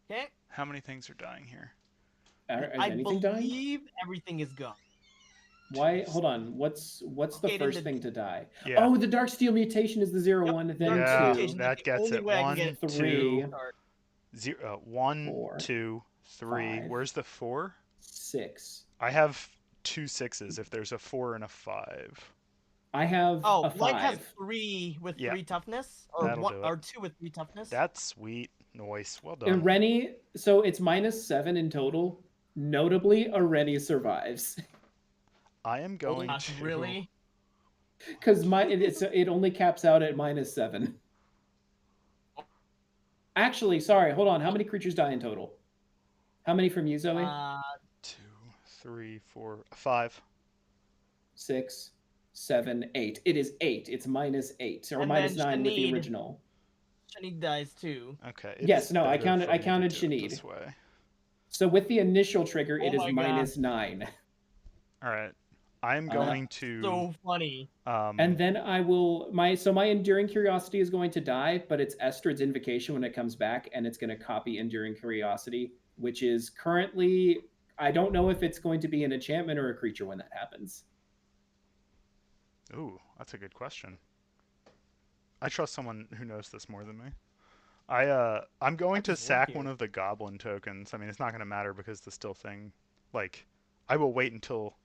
Okay. How many things are dying here? Is I anything dying? believe everything is gone. Why? Hold on. What's the Okay, then first thing to die? Yeah. Oh, the Darksteel mutation is the 0/1, then Yeah, 2, Mutation, that that's the gets only it. way I can 1, get it. 3, 0, 1, 4, 2, 3. 5. Where's the 4? 6. I have 2 6s if there's a 4 and a 5. I have Oh, a Light has 5. 3 with Yeah. 3 toughness, or That'll do it. or 2 with 3 toughness. That's sweet. Nice. Well And done. Rennie, so it's -7 in total. Notably, a Rennie survives I am Oh going gosh, to... really? because it only caps out at -7. Actually, sorry, hold on. How many creatures die in total? How many from you, Zoe? 2, 3, 4, 5. 6, 7, 8. It is 8. It's -8 or And -9 then with the Shanid. original. Shani dies too. Okay. Yes, it's no, I better counted- for I me to counted do it Shanid. This way. So with the initial trigger, Oh it is my God. -9. All right. I'm going to... So funny. And then I will my Enduring Curiosity is going to die, but it's Estrid's Invocation when it comes back, and it's going to copy Enduring Curiosity, which is currently I don't know if it's going to be an enchantment or a creature when that happens. Ooh, that's a good question. I trust someone who knows this more than me. I'm going to just work sack here. one of the goblin tokens. I mean, it's not going to matter because the still thing, like, I will wait until.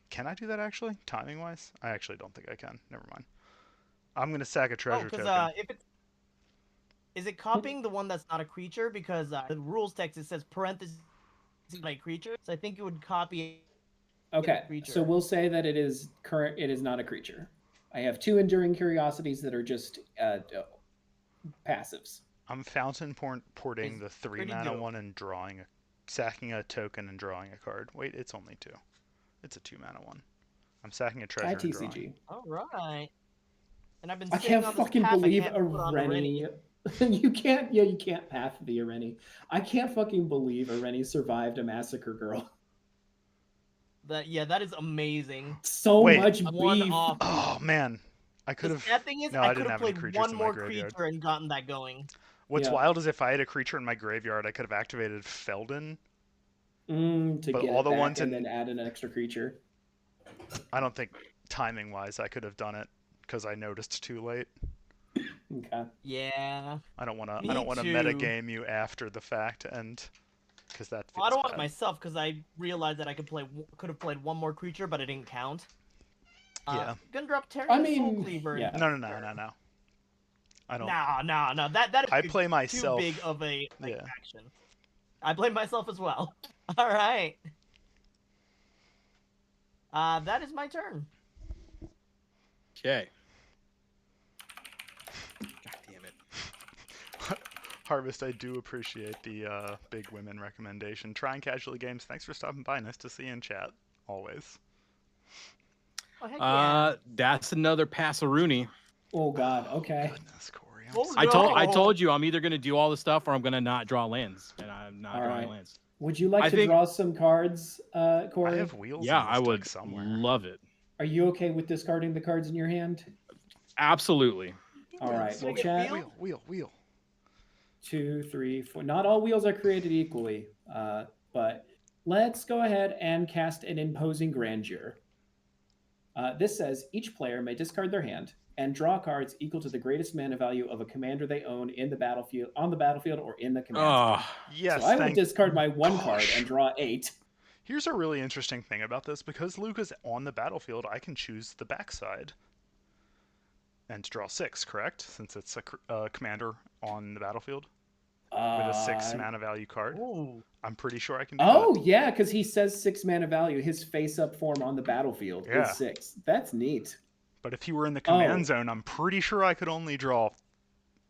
Can I do that actually, timing wise? I actually don't think I can. Never mind. I'm going to sack a treasure because token. if it's is it copying the one that's not a creature? Because the rules text it says parentheses like creature, so I think it would copy. Okay, creature. so we'll say that it is not a creature. I have 2 Enduring Curiosities that are just passives. I'm fountain porting It's the 3 pretty mana dope. one and sacking a token and drawing a card. Wait, it's only 2. It's a 2 mana one. I'm sacking a treasure and drawing. ITCG. All right. And I've been. I sitting can't on this fucking path, I believe can't a put on Rennie. You can't path the Rennie. I can't fucking believe a Rennie survived a Massacre Girl. That is amazing. So Wait. much One beef. off. Oh man, I could The have. sad thing is, No, I I could didn't have have any played creatures one in my more graveyard. creature and gotten that going. What's Yeah. wild is if I had a creature in my graveyard, I could have activated Feldon. To But get all it the back ones and in- then add an extra creature. I don't think timing wise I could have done it because I noticed too late. Okay. Yeah. I don't want to. Me I don't want to too. metagame you after the fact, and because that. Well, I feels don't want it bad. myself because I realized that I could have played one more creature, but it didn't count. Yeah. Gonna drop Terran I Soul mean, Cleaver. yeah. No. I don't. No. That is I too- play too myself. big of a Yeah. action. I blame myself as well. All right. That is my turn. Okay. God damn it. Harvest, I do appreciate the big women recommendation. Trying Casually Games, thanks for stopping by. Nice to see you in chat, always. Oh, heck yeah. That's another Passeroonie. Oh God. Okay. Goodness, Corey. I'm Oh, so- I No. told you I'm either gonna do all the stuff or I'm gonna not draw lands, and I'm not All drawing right. lands. Would you like I to think- draw some cards, I Corey? have wheels Yeah, in this I would deck somewhere. love it. Are you okay with discarding the cards in your hand? Absolutely. All right. Can I Well, get chat. wheel? Wheel. 2, 3, 4. Not all wheels are created equally, but let's go ahead and cast an imposing grandeur. This says each player may discard their hand and draw cards equal to the greatest mana value of a commander they own in the battlefield, on the battlefield, or in the command zone. Oh, Yes, So I will thank discard my one card gosh. and draw 8. Here's a really interesting thing about this. Because Luke is on the battlefield, I can choose the backside and draw 6, correct? Since it's a commander on the battlefield with a 6 mana value card. Ooh. I'm pretty sure I can do Oh, that. yeah, because he says 6 mana value. His face-up form on the battlefield Yeah. is 6. That's neat. But if he were in the command Oh. zone, I'm pretty sure I could only draw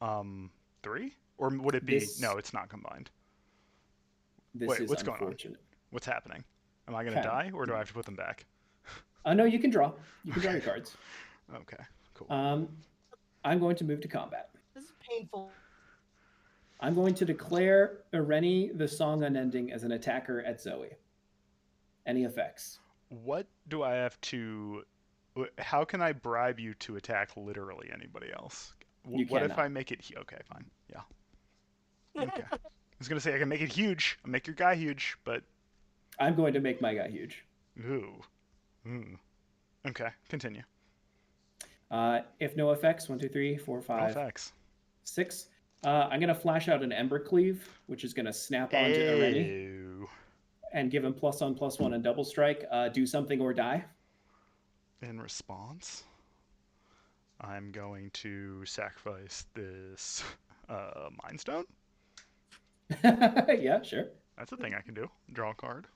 3? Or would it be... This- No, it's not combined. This Wait, is what's going on? unfortunate. What's happening? Am I going to Okay. die, or do I have to put them back? No, you can draw. You can draw your cards. Okay, cool. I'm going to move to combat. This is painful. I'm going to declare Ireni the Song Unending as an attacker at Zoe. Any effects? What do I have to... How can I bribe you to attack literally anybody else? You What if cannot. I make it... Okay, fine. Yeah. Okay. I was going to say I can make it huge. I'll make your guy huge, but... I'm going to make my guy huge. Ooh. Okay, continue. If no effects, 1, 2, 3, 4, No 5, effects. 6. I'm going to flash out an Ember Cleave, which is going to snap onto Ireni Ew. and give him +1/+1 and double strike. Do something or die. In response, I'm going to sacrifice this Mind Stone. Yeah, sure. That's a thing I can do. Draw a card.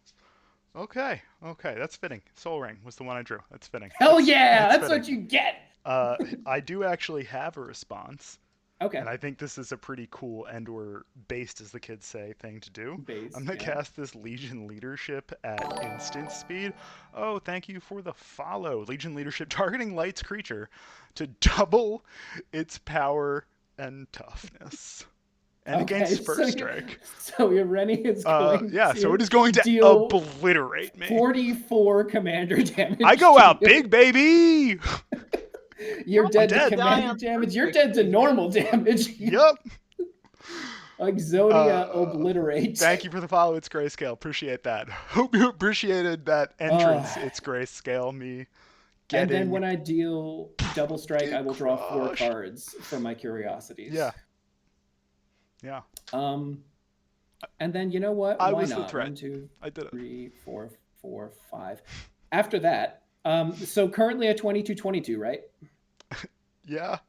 Okay, that's fitting. Soul Ring was the one I drew. That's fitting. Hell yeah, that's fitting. what you get. I do actually have a response, Okay. and I think this is a pretty cool and/or based, as the kids say, thing to do. Base, I'm gonna yeah. cast this Legion Leadership at instant speed. Oh, thank you for the follow. Legion Leadership targeting Light's creature to double its power and toughness. And Okay, against so First you- Strike. So Ireni is going Yeah, to so it is going to deal obliterate me. 44 commander damage. I go to out you. big, baby! You're dead dead. to commander damage. You're dead to normal damage. Yup. Exodia obliterate. Thank you for the follow. It's Grayscale. Appreciate that. Hope you appreciated that entrance. It's Grayscale. Me getting. And then when I deal double strike, I will draw 4 Crush. cards for my curiosities. Yeah. And then you know what? I Why was the not? threat. 1, 2, I did it. 3, 4, 4, 5. After that, so currently at 22/22, right? Yeah.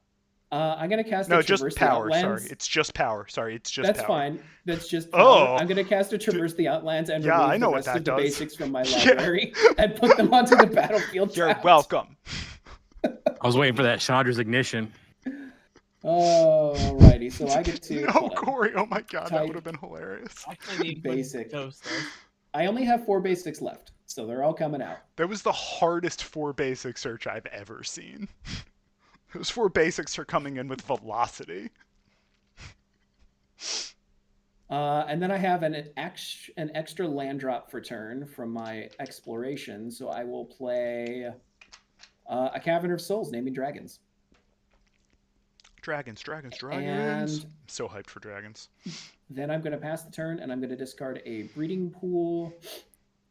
I'm gonna cast No, a just Traverse the power. Outlands. Sorry. It's just power. Sorry. It's just That's power. fine. That's just power. Oh. I'm gonna cast a Traverse the Outlands and Yeah, remove I know the what rest that of the does. basics from my Yeah. library and put them onto the battlefield. You're trapped. welcome. I was waiting for that Chandra's ignition. Oh, alrighty. So I get to. No, hold on. Corey. Oh my god, that Type- would have been hilarious. Actually, the Basic. Ghost does. I only have 4 basics left, so they're all coming out. That was the hardest 4 basic search I've ever seen. Those 4 basics are coming in with velocity. And then I have an extra land drop for turn from my exploration, so I will play a Cavern of Souls, naming dragons. Dragons. And I'm so hyped for dragons. then I'm going to pass the turn, and I'm going to discard a breeding pool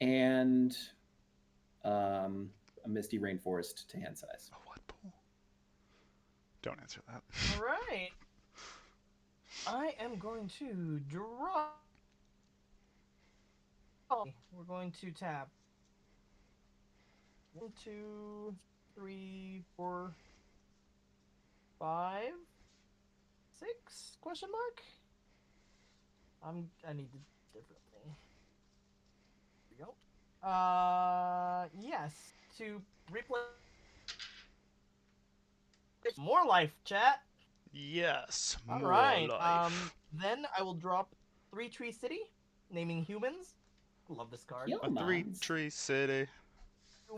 and a misty rainforest to hand size. Oh, what pool? Don't answer that. All right. I am going to draw. We're going to tap. 1, 2, 3, 4, 5. 6? Question mark. I need to differently. Here we go. Yes. To replay more life, chat. Yes. All More right. life. Then I will drop 3 Tree City, naming humans. Love this card. Kill A mons. 3-tree city.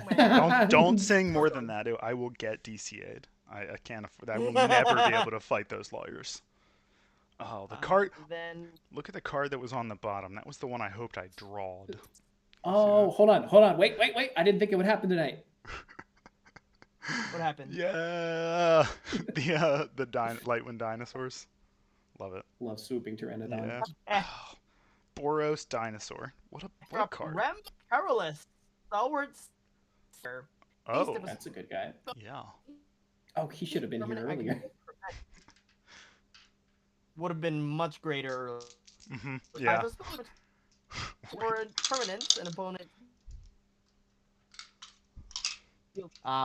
Human. Don't sing more than that. I will get DCA'd. I can't afford. I will never be able to fight those lawyers. Oh, the card. Then Look at the card that was on the bottom. That was the one I hoped I drawed. Oh, hold on. Wait. I didn't think it would happen tonight. what happened? Yeah, the Lightwind dinosaurs. Love it. Love swooping Pteranodon. Yeah. Eh. Oh, Boros dinosaur. What a Drop card. Rem Carolus, Stalwart Sir. Oh, That's a good guy. yeah. Oh, he should have been here earlier. Would have been much greater. Yeah. For permanence, an opponent.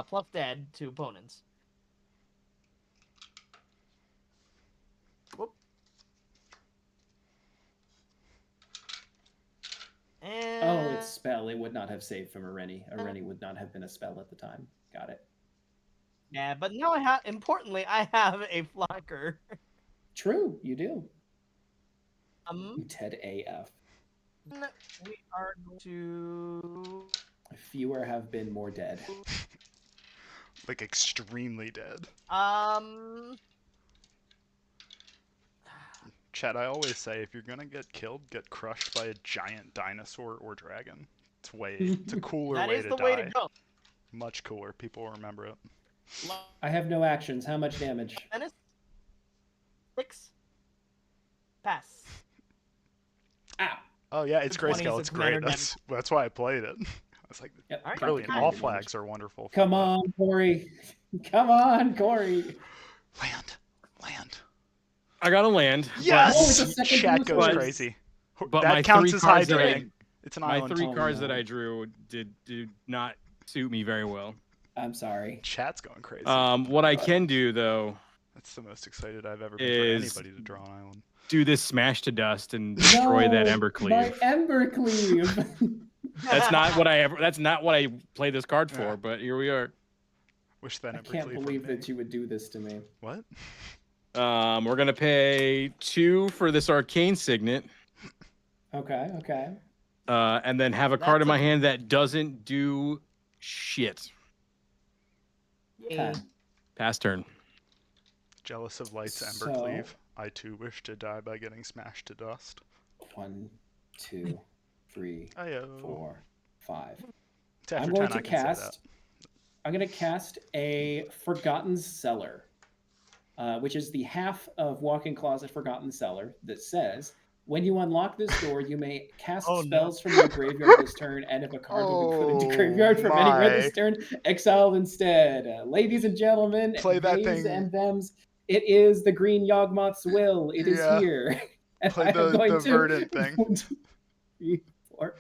Plus dead to opponents. Whoop. And Oh, it's spell. It would not have saved from Areni. Areni would not have been a spell at the time. Got it. yeah, but now I have. Importantly, I have a flocker. True, you do. You Ted AF. We are going to. Fewer have been more dead. Like extremely dead. Chat, I always say if you're gonna get killed, get crushed by a giant dinosaur or dragon. It's a cooler That way is to the die. way to go. Much cooler. People will remember it. I have no actions. How much damage? Menace. 6. Pass. Ow. Oh yeah, it's The 20s grayscale. of It's great. Commander That's why I played it. I was like, Yep. All right, brilliant. got All it. flags are wonderful. Come on, Corey. Come on, Corey. Land. I got to land. Yes. Oh, it's a second Chat blue goes source. crazy. But that my counts 3 as cards that hydrating. It's an My island. 3 Oh, cards no. that I drew did not suit me very well. I'm sorry. Chat's going crazy. What I can do though That's the most excited I've ever been is- for anybody to draw an island. do this smash to dust and destroy that No, Embercleave. My Embercleave. That's not what I played this card for, Yeah. but here we are. Wish that I Embercleave can't were believe me. that you would do this to me. What? We're gonna pay 2 for this arcane signet, Okay. and then have a card in That's my hand that doesn't do shit. Okay. Pass turn. Jealous of Light's So- Embercleave. I too wish to die by getting smashed to dust. 1, 2, 3, Ayo. 4, 5. It's after I'm going 10, to I can say cast. I'm going to cast a Forgotten Cellar, which is the half of Walk-in Closet Forgotten Cellar that says, when you unlock this door, you may cast Oh, no. spells from your graveyard this turn, and if a card will be put into Oh, graveyard from anywhere my. this turn, exiled instead. Ladies and gentlemen, Play that theys thing. and thems, it is the Green Yawgmoth's will. It is Yeah. here. And Play I am the going to- verdant thing. 1, 2, 3, 4.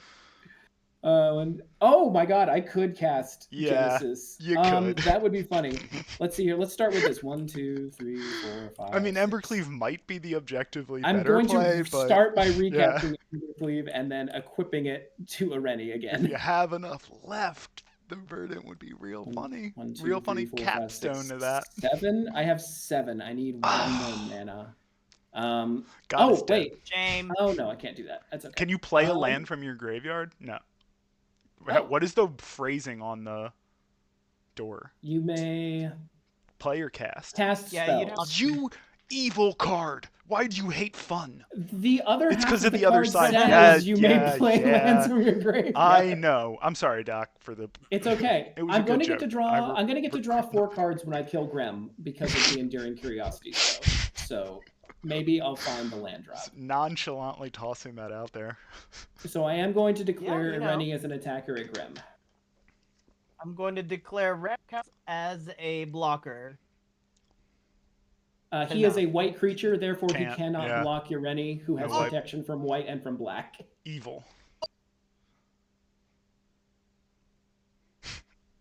Oh my god, I could cast Yeah, Genesis. you could. That would be funny. Let's see here. Let's start with this. 1, 2, 3, 4, 5. I mean, 6. Embercleave might be the objectively I'm better going play, to but start by recasting Embercleave and then equipping it to Areni if again. you have enough left, the verdant would be real funny. 1, 2, Real 3, funny 4, 5, capstone 6, to that. 7. I have 7. I need 1 more mana. God Oh is dead. wait. Shame. Oh no, I can't do that. That's okay. Can you play a Um, land from your graveyard? No. Oh. What is the phrasing on the door? You may Play or cast? cast Yeah, you'd spells. have- You evil card! Why do you hate fun? The other It's half 'cause of of the other card side. says Yeah, you yeah, may play yeah. lands from your graveyard. I know. I'm sorry, Doc, for the. It's okay. It was a I'm going good to get to joke. draw. I re- I'm going to get to draw 4 cards when I kill Grem because of the Enduring Curiosity. So maybe I'll find the land drop. Nonchalantly tossing that out there. So I am going to declare you know. Ireni as an attacker at Grem. I'm going to declare Repcast as a blocker. He is No. a white creature, therefore Can't, he cannot yeah. block Ireni, who has No white. protection from white and from black. Evil.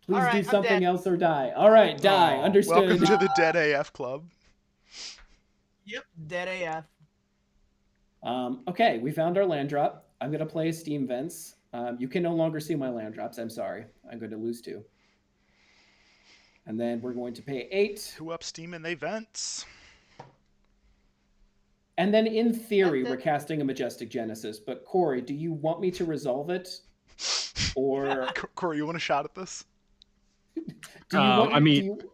Please Alright, do I'm something dead. else or die. All right, die. Aw, Understood. Welcome to the Dead AF Club. Yep, dead AF. Okay, we found our land drop. I'm going to play Steam Vents. You can no longer see my land drops. I'm sorry. I'm going to lose 2. And then we're going to pay 8. Who up Steam in they vents? And then in theory, That's we're it. casting a Majestic Genesis. But Corey, do you want me to resolve it? Or Corey, you want a shot at this? do you want I mean, do you,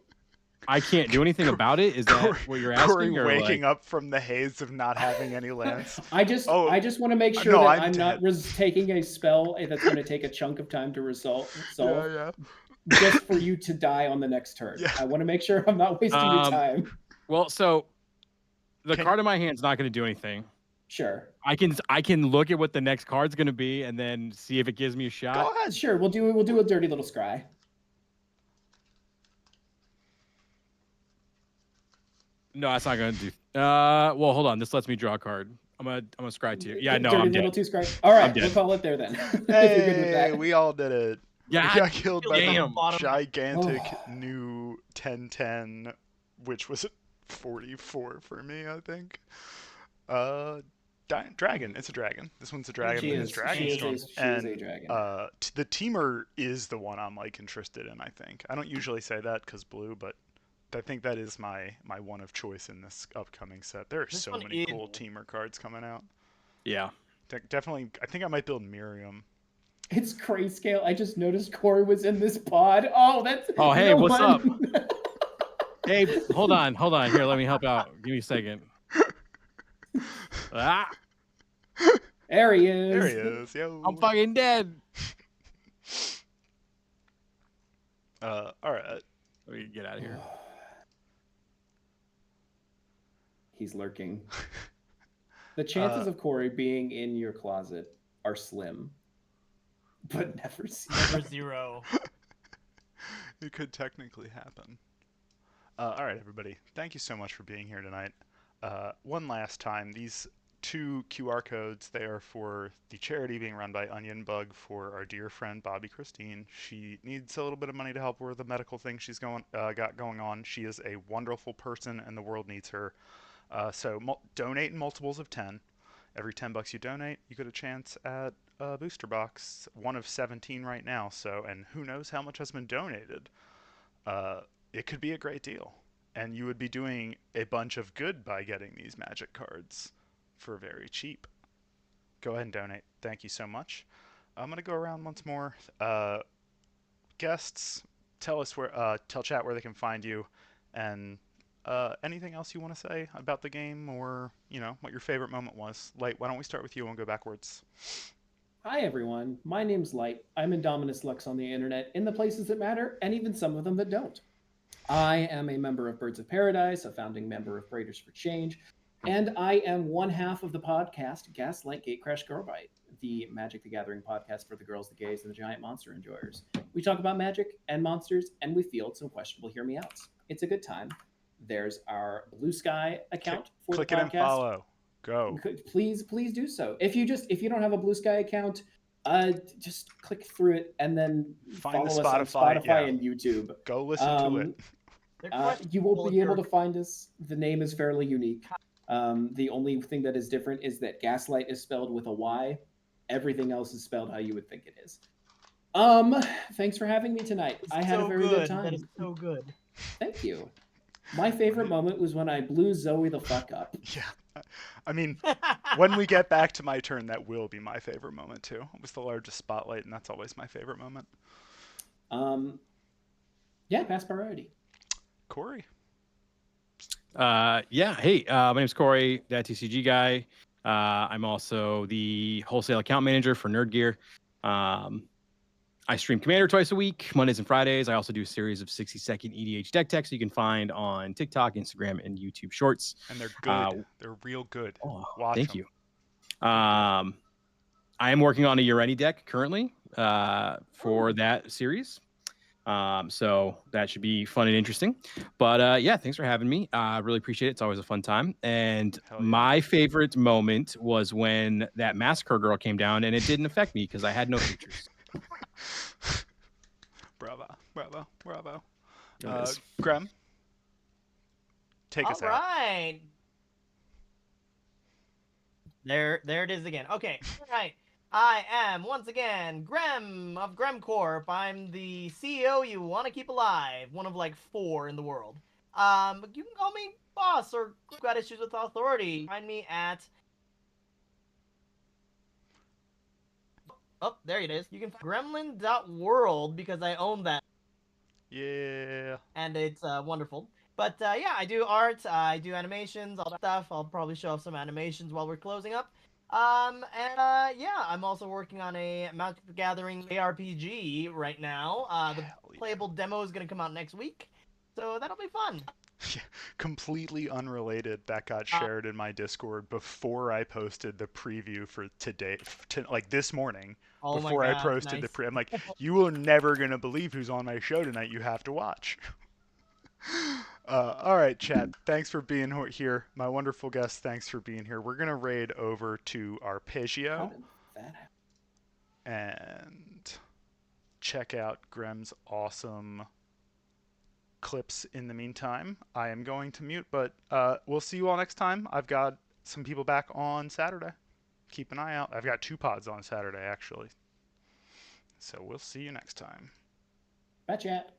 I can't do anything about it. Is that Corey, what you're Corey asking? Or waking like, up from the haze of not having any lands. I just Oh, want to make sure no, that I'm I'm not dead. taking a spell that's going to take a chunk of time to resolve Yeah. just for you to die on the next turn. Yeah. I want to make sure I'm not wasting your time. well, so the Can- card in my hand's not going to do anything. Sure. I can look at what the next card's going to be and then see if it gives me a shot. Go ahead. Sure, we'll do a dirty little scry. No, that's not going to do. Well, hold on. This lets me draw a card. I'm gonna scry to you. Yeah, no, dirty I'm little dead. 2 scry. All right, dead. we'll call it there then. If you're good with Hey, that. we all did it. Yeah, We got killed by the damn. gigantic Oh. new 1010, which was 44 for me, I think. Dragon. It's a dragon. This one's a dragon. She But is, it's dragon she strong. is a And dragon. the teamer is the one I'm like interested in. I think I don't usually say that because blue, but I think that is my one of choice in this upcoming set. There are This so one many is- cool teamer cards coming out. Yeah. Definitely, I think I might build Miriam. It's grayscale. I just noticed Corey was in this pod. Oh, that's. Oh, hey, no what's one- Hey, hold on. Here, let me help out. Give me a second. Ah, There he is. There he is. Yo. I'm fucking dead. All right. Let me get out of here. He's lurking. The chances of Corey being in your closet are slim, but never seen. Never 0. It could technically happen. All right, everybody. Thank you so much for being here tonight. One last time, these 2 QR codes, they are for the charity being run by Onion Bug for our dear friend Bobby Christine. She needs a little bit of money to help her with the medical thing she's got going on. She is a wonderful person, and the world needs her. So donate in multiples of 10. Every $10 you donate, you get a chance at a booster box, one of 17 right now. So, and who knows how much has been donated. It could be a great deal, and you would be doing a bunch of good by getting these magic cards for very cheap. Go ahead and donate. Thank you so much. I'm gonna go around once more. Guests, tell chat where they can find you, and anything else you want to say about the game, or what your favorite moment was. Light, why don't we start with you and go backwards? Hi everyone, my name's Light. I'm Indominus Lux on the internet, in the places that matter, and even some of them that don't. I am a member of Birds of Paradise, a founding member of Braiders for Change, and I am one half of the podcast Gaslight Gatecrash Girlbite, the Magic the Gathering podcast for the girls, the gays, and the giant monster enjoyers. We talk about magic and monsters, and we field some questionable hear me outs. It's a good time. There's our Blue Sky account for Click the it podcast. and follow. Go. Please do so. If you don't have a Blue Sky account, just click through it and then Find follow the us on Spotify yeah. and YouTube. Go listen to it. You will be able to find us. The name is fairly unique. The only thing that is different is that Gaslight is spelled with a Y. Everything else is spelled how you would think it is. Thanks for having me tonight. I had a very good time. That is so good. Thank you. My favorite moment was when I blew Zoe the fuck up. Yeah. I mean, when we get back to my turn, that will be my favorite moment too. It was the largest spotlight, and that's always my favorite moment. Yeah, pass priority. Corey. Yeah. Hey, my name's Corey, that TCG guy. I'm also the wholesale account manager for Nerd Gear. I stream Commander twice a week, Mondays and Fridays. I also do a series of 60-second EDH deck techs you can find on TikTok, Instagram, and YouTube Shorts. And they're good. They're real good. Oh, Watch thank 'em. you. I am working on a Ureni deck currently for that series. So that should be fun and interesting. But yeah, thanks for having me. I really appreciate it. It's always a fun time. And Hell yeah. my favorite moment was when that Massacre Girl came down, and it didn't affect me because I had no features. Bravo. There it is. Graham, take us All out. right. There it is again. Okay, all right. I am once again Grem of Grem Corp. I'm the CEO you want to keep alive, one of like 4 in the world. You can call me boss or if you've got issues with authority. Find me at oh, there it is. You can find gremlin.world because I own that Yeah. and it's wonderful. But yeah, I do art, I do animations, all that stuff. I'll probably show off some animations while we're closing up. And yeah, I'm also working on a Magic the Gathering ARPG right now. The Hell yeah. playable demo is going to come out next week, so that'll be fun. Completely unrelated, that got shared in my Discord before I posted the preview for today, like this morning. Oh my Before I god, posted nice. I'm like, you are never gonna believe who's on my show tonight. You have to watch. All right, chat. Thanks for being here. My wonderful guest, thanks for being here. We're gonna raid over to How Arpeggio did that happen? and check out Grem's awesome clips in the meantime. I am going to mute, but we'll see you all next time. I've got some people back on Saturday. Keep an eye out. I've got 2 pods on Saturday, actually. So we'll see you next time. Bye, chat.